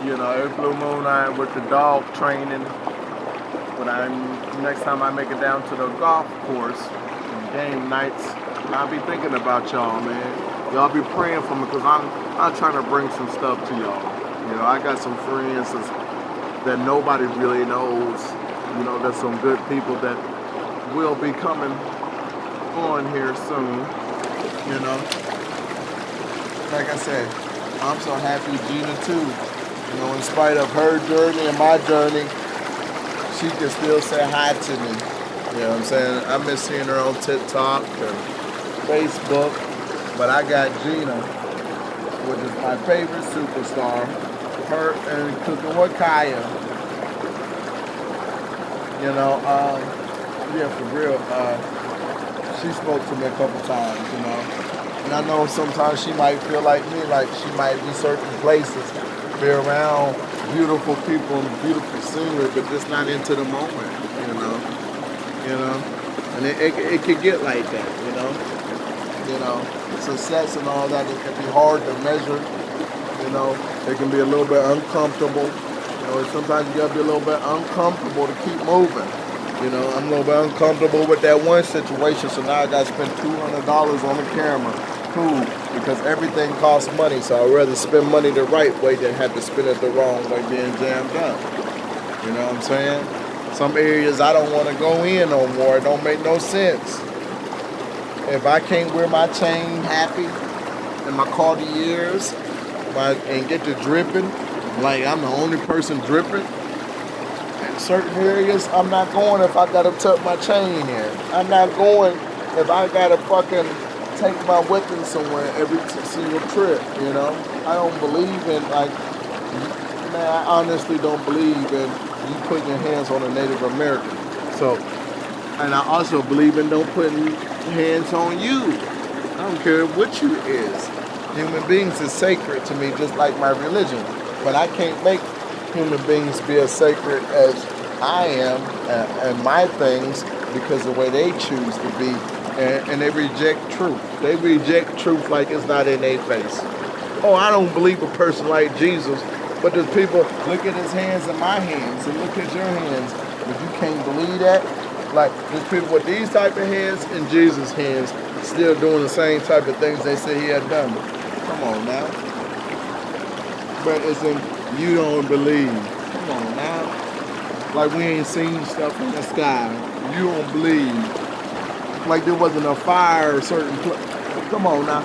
You know, every blue moon I am with the dog training. But next time I make it down to the golf course, game nights, I'll be thinking about y'all, man. Y'all be praying for me because I'm trying to bring some stuff to y'all. You know, I got some friends that nobody really knows. You know, there's some good people that will be coming on here soon. You know, like I said, I'm so happy Gina too. You know, in spite of her journey and my journey, she can still say hi to me. You know what I'm saying? I miss seeing her on TikTok and Facebook, but I got Gina, which is my favorite superstar. Her and Cooking with Kaya. You know, yeah, for real. She spoke to me a couple times, you know. And I know sometimes she might feel like me, like she might be certain places, be around beautiful people and beautiful scenery, but just not into the moment, you know. You know, and it could get like that, you know. You know, success and all that, it can be hard to measure. You know, it can be a little bit uncomfortable. You know, sometimes you gotta be a little bit uncomfortable to keep moving. You know, I'm a little bit uncomfortable with that one situation, so now I gotta spend $200 on the camera. Cool, because everything costs money, so I'd rather spend money the right way than have to spend it the wrong way being jammed up. You know what I'm saying? Some areas I don't want to go in no more. It don't make no sense. If I can't wear my chain happy and my Cartiers and get to dripping, like I'm the only person dripping, in certain areas I'm not going if I gotta tuck my chain in. I'm not going if I gotta fucking take my weapon somewhere every single trip, you know? I don't believe in, like, man, I honestly don't believe in you putting your hands on a Native American. So, and I also believe in don't putting hands on you. I don't care what you is. Human beings is sacred to me, just like my religion. But I can't make human beings be as sacred as I am and my things because of the way they choose to be. And they reject truth. They reject truth like it's not in their face. Oh, I don't believe a person like Jesus. But there's people, look at his hands and my hands, and look at your hands. But you can't believe that? Like, there's people with these type of hands and Jesus' hands still doing the same type of things they say he had done. Come on now. But it's in, you don't believe. Come on now. Like we ain't seen stuff in the sky. You don't believe. Like there wasn't a fire or certain place. Come on now.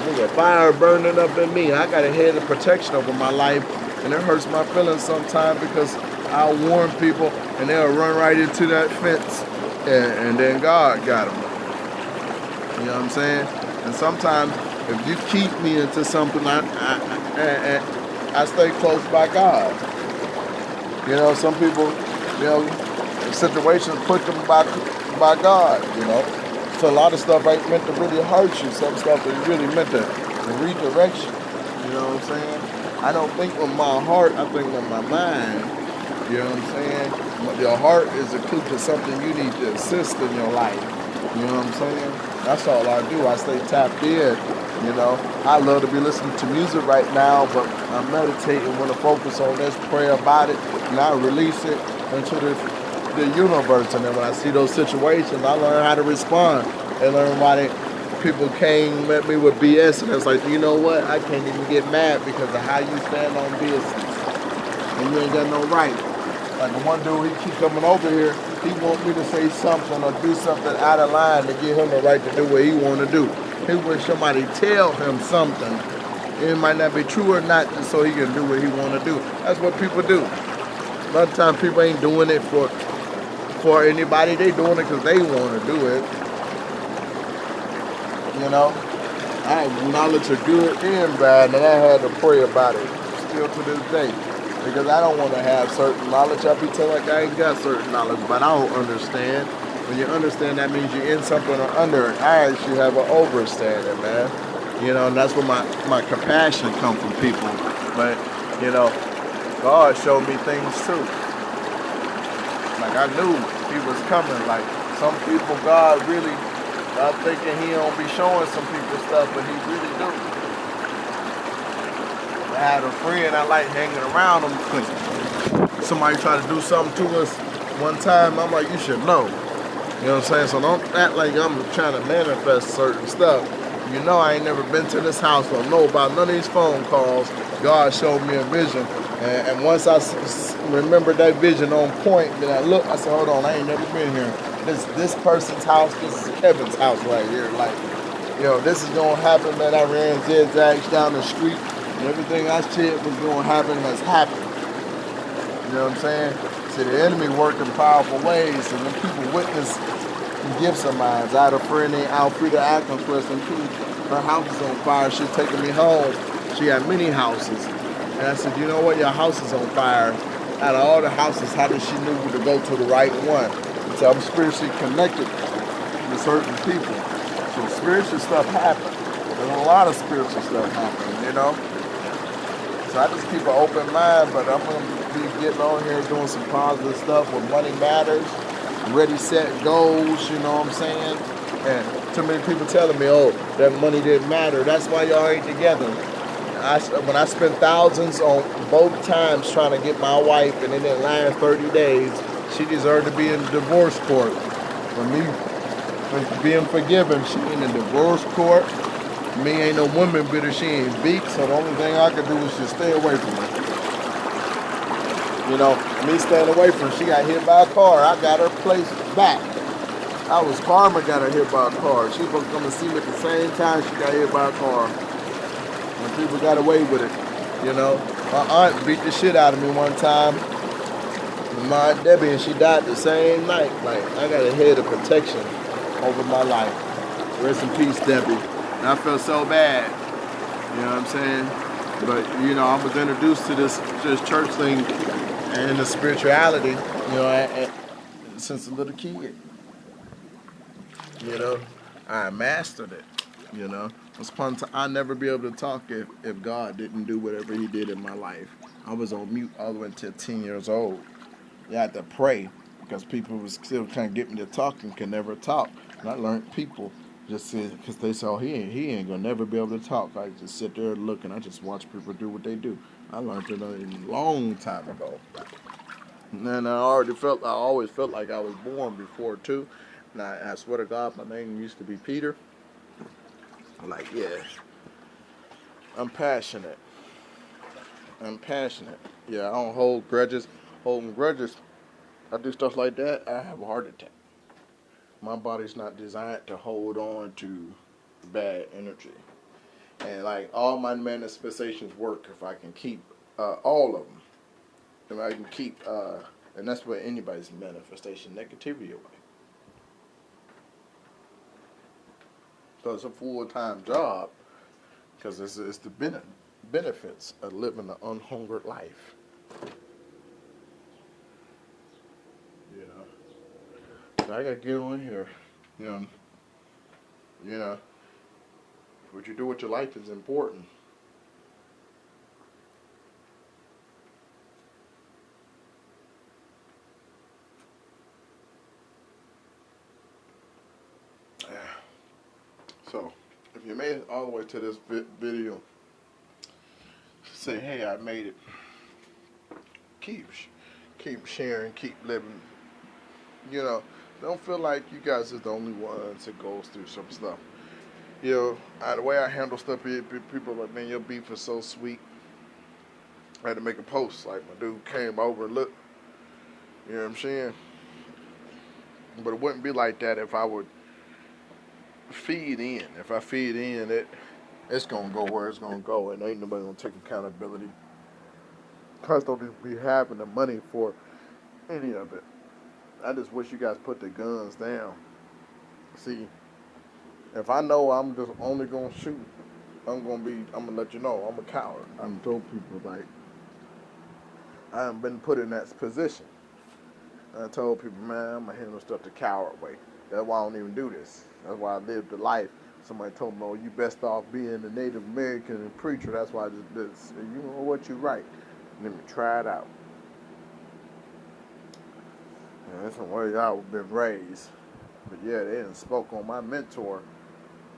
There's a fire burning up in me. I got a head of protection over my life, and it hurts my feelings sometimes because I'll warn people, and they'll run right into that fence, and then God got them. You know what I'm saying? And sometimes, if you keep me into something, I stay close by God. You know, some people, you know, situations put them by God, you know. So a lot of stuff ain't meant to really hurt you. Some stuff is really meant to redirect you. You know what I'm saying? I don't think with my heart, I think with my mind. You know what I'm saying? Your heart is a clue to something you need to assist in your life. You know what I'm saying? That's all I do. I stay tapped in. You know, I love to be listening to music right now, but I'm meditating, want to focus on this, pray about it, and I release it into the universe. And then when I see those situations, I learn how to respond. I learn why people came at me with BS, and it's like, you know what? I can't even get mad because of how you stand on business. And you ain't got no right. Like the one dude, he keep coming over here, he want me to say something or do something out of line to give him the right to do what he want to do. He wish somebody tell him something. It might not be true or not, just so he can do what he want to do. That's what people do. A lot of times people ain't doing it for anybody. They doing it because they want to do it. You know? I have knowledge of good and bad, and I had to pray about it. Still to this day. because I don't want to have certain knowledge. I be telling like I ain't got certain knowledge, but I don't understand. When you understand, that means you're in something or under it. I actually have an overstanding, man. You know, and that's where my compassion come from people. But, you know, God showed me things too. Like I knew he was coming. Like some people, God really, I'm thinking he don't be showing some people stuff, but he really do. I had a friend I like hanging around him. Somebody tried to do something to us one time. I'm like, you should know. You know what I'm saying? So don't act like I'm trying to manifest certain stuff. You know I ain't never been to this house, don't know about none of these phone calls. God showed me a vision. And once I remembered that vision on point, then I looked, I said, hold on, I ain't never been here. This person's house, this is Kevin's house right here. Like, you know, this is going to happen, man. I ran zigzags down the street, and everything I said was going to happen has happened. You know what I'm saying? See, the enemy work in powerful ways, and when people witness gifts of mine. I had a friend named Alfreda Atkins, rest in peace. Her house is on fire. She's taking me home. She had many houses. And I said, you know what? Your house is on fire. Out of all the houses, how did she know to go to the right one? So I'm spiritually connected with certain people. So spiritual stuff happens. There's a lot of spiritual stuff happening, you know? So I just keep an open mind, but I'm going to be getting on here doing some positive stuff where money matters. Ready, set, goals, you know what I'm saying? And too many people telling me, oh, that money didn't matter. That's why y'all ain't together. When I spent thousands on both times trying to get my wife and it didn't last 30 days, she deserved to be in the divorce court. For me, for being forgiven, she in the divorce court. Me ain't no woman bitter, she ain't beat, so the only thing I can do is just stay away from her. You know, me staying away from her, she got hit by a car. I got her place back. I was karma got her hit by a car. She was supposed to come and see me at the same time she got hit by a car. And people got away with it, you know. My aunt beat the shit out of me one time. My Aunt Debbie, and she died the same night. Like, I got a head of protection over my life. Rest in peace, Debbie. And I felt so bad. You know what I'm saying? But, you know, I was introduced to this church thing and the spirituality, you know, since a little kid. You know, I mastered it, you know. Once upon a time, I'd never be able to talk if God didn't do whatever he did in my life. I was on mute all the way until 10 years old. You had to pray because people was still trying to get me to talk and could never talk. And I learned people just said, because they saw he ain't going to never be able to talk. I just sit there and look and I just watch people do what they do. I learned it a long time ago. And then I always felt like I was born before too. And I swear to God, my name used to be Peter. Like, yeah, I'm passionate. Yeah, I don't hold grudges. Holding grudges, I do stuff like that, I have a heart attack. My body's not designed to hold on to bad energy. And like all my manifestations work if I can keep all of them. If I can keep, and that's what anybody's manifestation, negativity away. So it's a full-time job because it's the benefits of living an unhungered life. You know, so I gotta get on here. You know, what you do with your life is important. So, if you made it all the way to this video, say, hey, I made it. Keep sharing, keep living. You know, don't feel like you guys are the only ones that goes through some stuff. You know, the way I handle stuff, people are like, man, your beef is so sweet. I had to make a post, like my dude came over and looked. You know what I'm saying? But it wouldn't be like that if I would feed in. If I feed in, it's gonna go where it's gonna go, and ain't nobody gonna take accountability. Cause don't be having the money for any of it. I just wish you guys put the guns down. See, if I know I'm just only gonna shoot, I'm gonna let you know I'm a coward. I'm told people like, I haven't been put in that position. And I told people, man, I'm going to handle stuff the coward way. That's why I don't even do this. That's why I live the life. Somebody told me, oh, you best off being a Native American and preacher. That's why I just did this. You know what, you're right. Let me try it out. And that's the way I've been raised. But yeah, they done spoke on my mentor.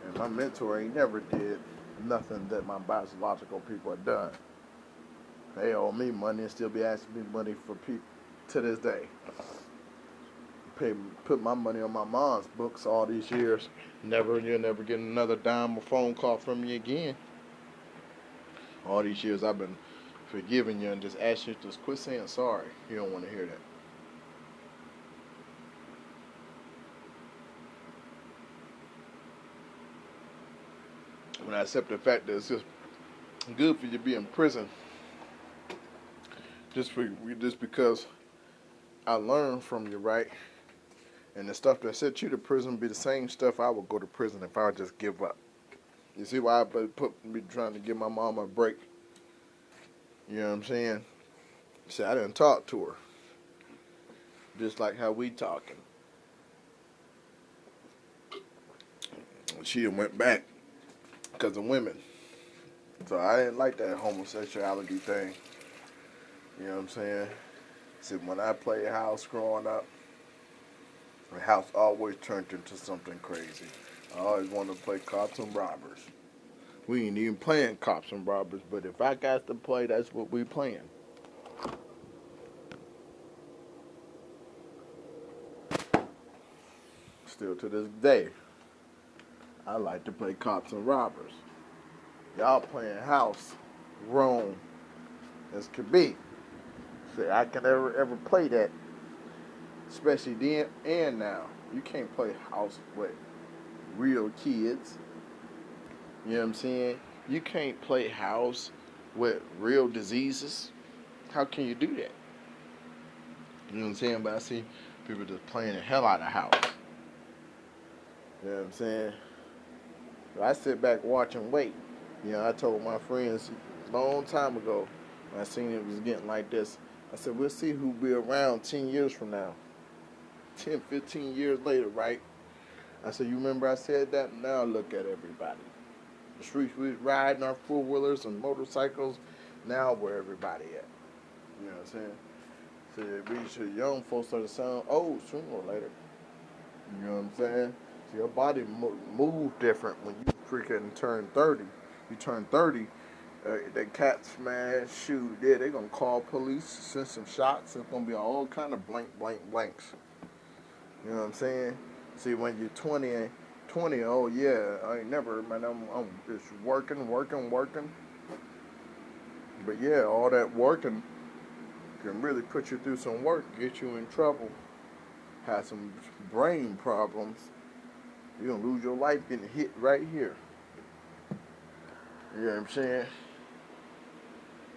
And my mentor ain't never did nothing that my biological people have done. They owe me money and still be asking me money for people to this day. Put my money on my mom's books all these years. You'll never get another dime or phone call from me again. All these years I've been forgiving you and just asking you to just quit saying sorry. You don't want to hear that. When I accept the fact that it's just good for you to be in prison, just because I learned from you, right? And the stuff that sent you to prison be the same stuff I would go to prison if I would just give up. You see why I be trying to give my mama a break? You know what I'm saying? See, I didn't talk to her. Just like how we talking. She went back because of women. So I didn't like that homosexuality thing. You know what I'm saying? See, when I played house growing up, the house always turned into something crazy. I always wanted to play cops and robbers. We ain't even playing cops and robbers, but if I got to play, that's what we playing. Still to this day, I like to play cops and robbers. Y'all playing house, grown as could be. See, I can ever play that, especially then and now. You can't play house with real kids. You know what I'm saying? You can't play house with real diseases. How can you do that? You know what I'm saying? But I see people just playing the hell out of house. You know what I'm saying? So I sit back, watch, and wait. You know, I told my friends a long time ago when I seen it was getting like this, I said, we'll see who'll be around 10 years from now. 10, 15 years later, right? I said, you remember I said that? Now look at everybody. The streets we was riding our four-wheelers and motorcycles. Now where everybody at? You know what I'm saying? So we should young folks start to sound old sooner or later. You know what I'm saying? So your body move different when you freaking turn 30. You turn 30, the cat smash, shoot, yeah, they gonna call police, send some shots. It's gonna be all kind of blanks. You know what I'm saying? See, when you're 20, oh yeah, I ain't never, man, I'm just working. But yeah, all that working can really put you through some work, get you in trouble, have some brain problems. You're gonna lose your life getting hit right here. You know what I'm saying?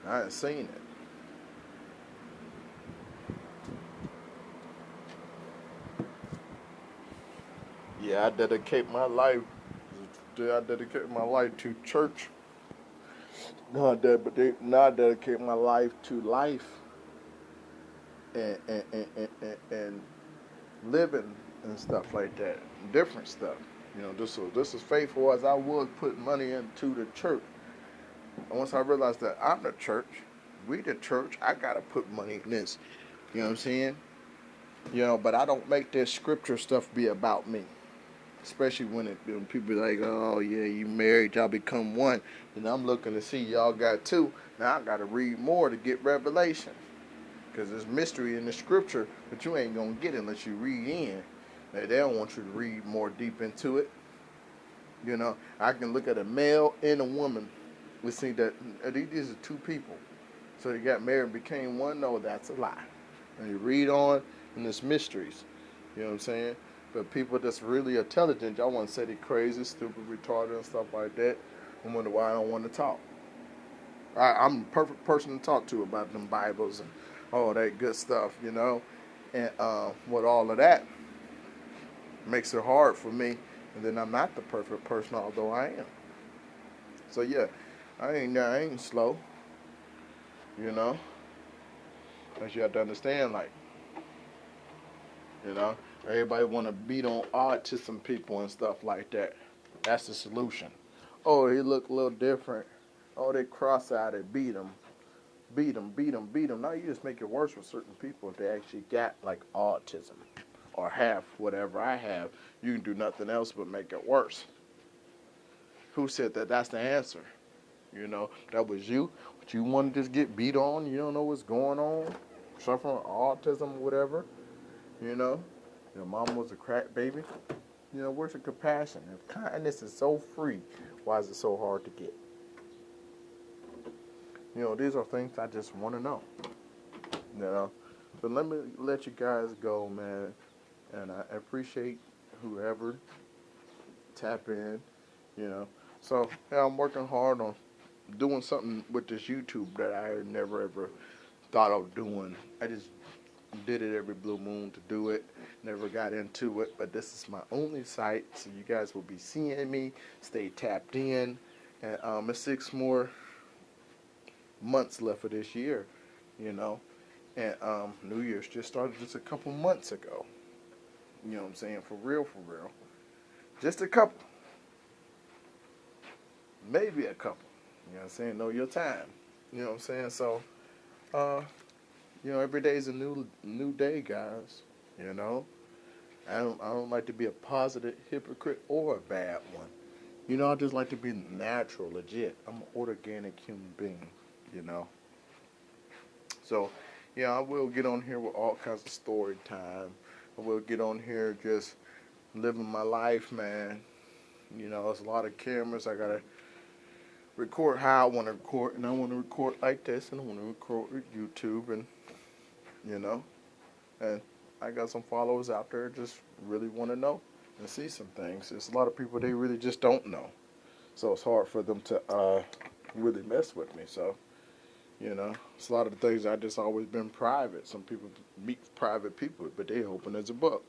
I ain't seen it. Yeah, I dedicate my life to church. No, I dedicate my life to life and living and stuff like that. Different stuff. You know, just as faithful as I was putting money into the church. And once I realized that I'm the church, we the church, I gotta put money in this. You know what I'm saying? You know, but I don't make this scripture stuff be about me. Especially when people be like, oh yeah, you married, y'all become one. And I'm looking to see y'all got two. Now I gotta read more to get revelation. Because there's mystery in the scripture, but you ain't gonna get it unless you read in. They don't want you to read more deep into it. You know, I can look at a male and a woman. We see that these are two people. So they got married and became one. No, that's a lie. And you read on, and there's mysteries. You know what I'm saying? But people that's really intelligent, y'all want to say they crazy, stupid, retarded, and stuff like that. I wonder why I don't want to talk. I'm the perfect person to talk to about them Bibles and all that good stuff, you know. And with all of that, makes it hard for me. And then I'm not the perfect person, although I am. So yeah, I ain't slow, you know. Because you have to understand, like, you know, everybody want to beat on autism people and stuff like that. That's the solution. Oh, he look a little different. Oh, they cross-eyed and beat him. Beat him, beat him, beat him. Now you just make it worse for certain people if they actually got, like, autism. Or have whatever I have. You can do nothing else but make it worse. Who said that that's the answer? You know, that was you. But you want to just get beat on. You don't know what's going on. Suffering from autism or whatever. You know, your mom was a crack baby. You know, where's the compassion? If kindness is so free, why is it so hard to get? You know, these are things I just want to know. You know, but let me let you guys go, man. And I appreciate whoever tap in. You know, so yeah, I'm working hard on doing something with this YouTube that I had never ever thought of doing. I just did it every blue moon to do it. Never got into it, but this is my only site, so you guys will be seeing me. Stay tapped in, and it's 6 more months left of this year, you know. And New Year's just started just a couple months ago. You know what I'm saying? For real, for real. Just a couple. Maybe a couple. You know what I'm saying? Know your time. You know what I'm saying? So, you know, every day is a new day, guys. You know, I don't like to be a positive hypocrite or a bad one. You know, I just like to be natural, legit. I'm an organic human being. You know, so yeah, I will get on here with all kinds of story time. I will get on here just living my life, man. You know, there's a lot of cameras. I gotta record how I want to record, and I want to record like this, and I want to record with YouTube, and you know, and I got some followers out there just really want to know and see some things. There's a lot of people they really just don't know, so it's hard for them to really mess with me. So you know, it's a lot of the things I just always been private. Some people meet private people, but they open as a book.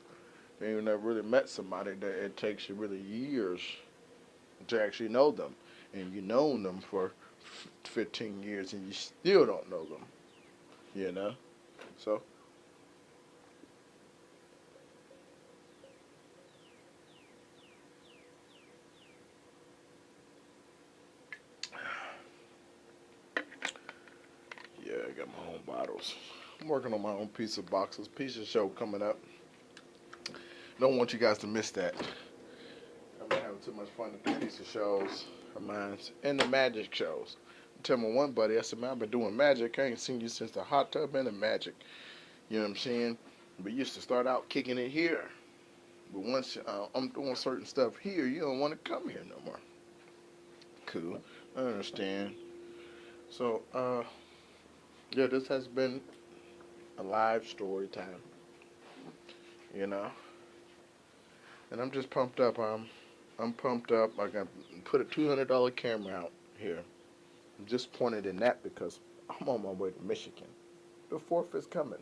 They ain't never really met somebody that it takes you really years to actually know them, and you known them for 15 years and you still don't know them. You know, so. Yeah, I got my own bottles. I'm working on my own pizza boxes. Pizza show coming up. Don't want you guys to miss that. I've been having too much fun at the pizza shows of mine and the magic shows. I tell my one buddy, I said, man, I've been doing magic. I ain't seen you since the hot tub and the magic. You know what I'm saying? We used to start out kicking it here. But once I'm doing certain stuff here, you don't want to come here no more. Cool. I understand. So, yeah, this has been a live story time. You know? And I'm just pumped up. I'm pumped up. I got put a $200 camera out here. I'm just pointed in that because I'm on my way to Michigan. The 4th is coming.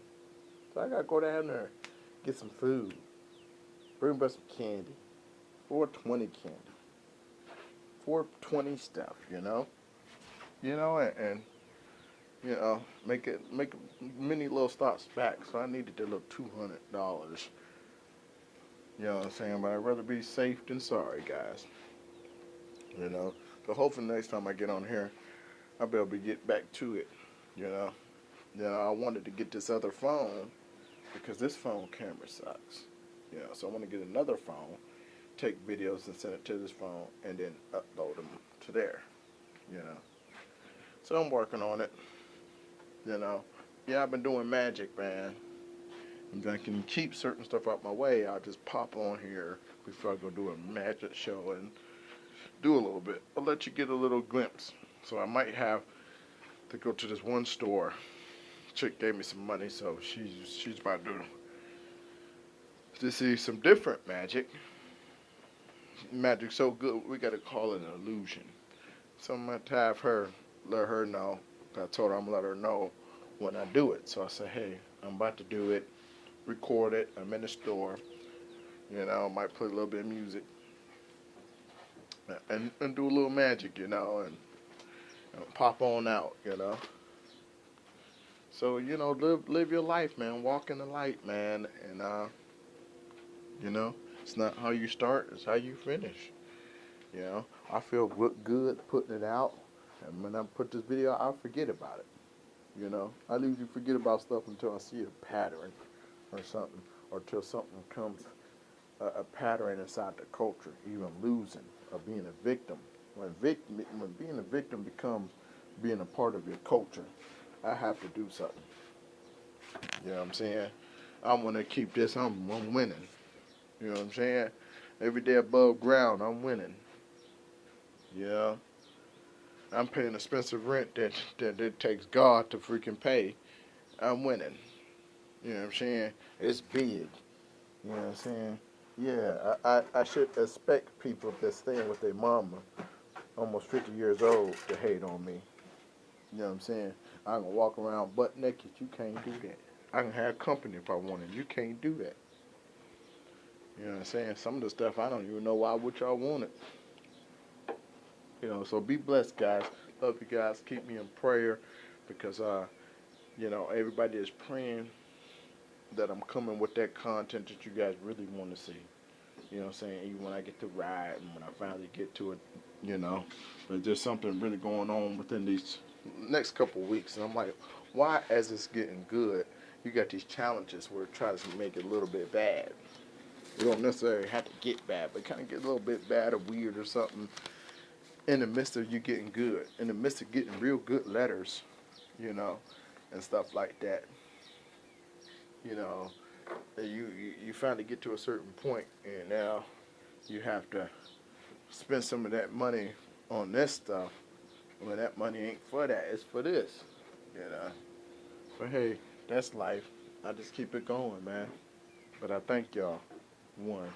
So I gotta go down there, get some food, bring back some candy. 420 candy. 420 stuff, you know? You know, and you know, make many little stops back. So I needed the little $200. You know what I'm saying? But I'd rather be safe than sorry, guys. You know? So hopefully next time I get on here, I'll be able to get back to it. You know? You know, I wanted to get this other phone because this phone camera sucks. You know, so I want to get another phone, take videos and send it to this phone, and then upload them to there. You know? So I'm working on it. You know? Yeah, I've been doing magic, man. If I can keep certain stuff out my way, I'll just pop on here before I go do a magic show and do a little bit. I'll let you get a little glimpse. So I might have to go to this one store. Chick gave me some money, so she's about to see some different magic. Magic so good, we gotta call it an illusion. So I'm gonna have her, let her know. I told her I'm gonna let her know when I do it. So I said, hey, I'm about to do it. Record it. I'm in the store. You know, might play a little bit of music and do a little magic, you know, and pop on out, you know. So, you know, live your life, man. Walk in the light, man. And you know, it's not how you start, it's how you finish. You know, I feel good putting it out, and when I put this video, I'll forget about it. You know, I usually forget about stuff until I see a pattern or something, or till something comes a pattern inside the culture, even losing or being a victim. When being a victim becomes being a part of your culture, I have to do something. You know what I'm saying? I want to keep this. I'm winning. You know what I'm saying? Every day above ground, I'm winning. Yeah, I'm paying expensive rent that it takes God to freaking pay. I'm winning. You know what I'm saying? It's big. You know what I'm saying? Yeah, I should expect people that's staying with their mama, almost 50 years old, to hate on me. You know what I'm saying? I can walk around butt naked. You can't do that. I can have company if I wanted. You can't do that. You know what I'm saying? Some of the stuff I don't even know why would y'all want it. You know, so be blessed, guys. Love you guys. Keep me in prayer because you know, everybody is praying that I'm coming with that content that you guys really want to see. You know what I'm saying? Even when I get to ride and when I finally get to it, you know, but there's something really going on within these next couple of weeks. And I'm like, why, as it's getting good, you got these challenges where it tries to make it a little bit bad. You don't necessarily have to get bad, but kind of get a little bit bad or weird or something in the midst of you getting good, in the midst of getting real good letters, you know, and stuff like that. You know, you finally get to a certain point, and now you have to spend some of that money on this stuff when that money ain't for that, it's for this, you know. But hey, that's life. I just keep it going, man. But I thank y'all. One.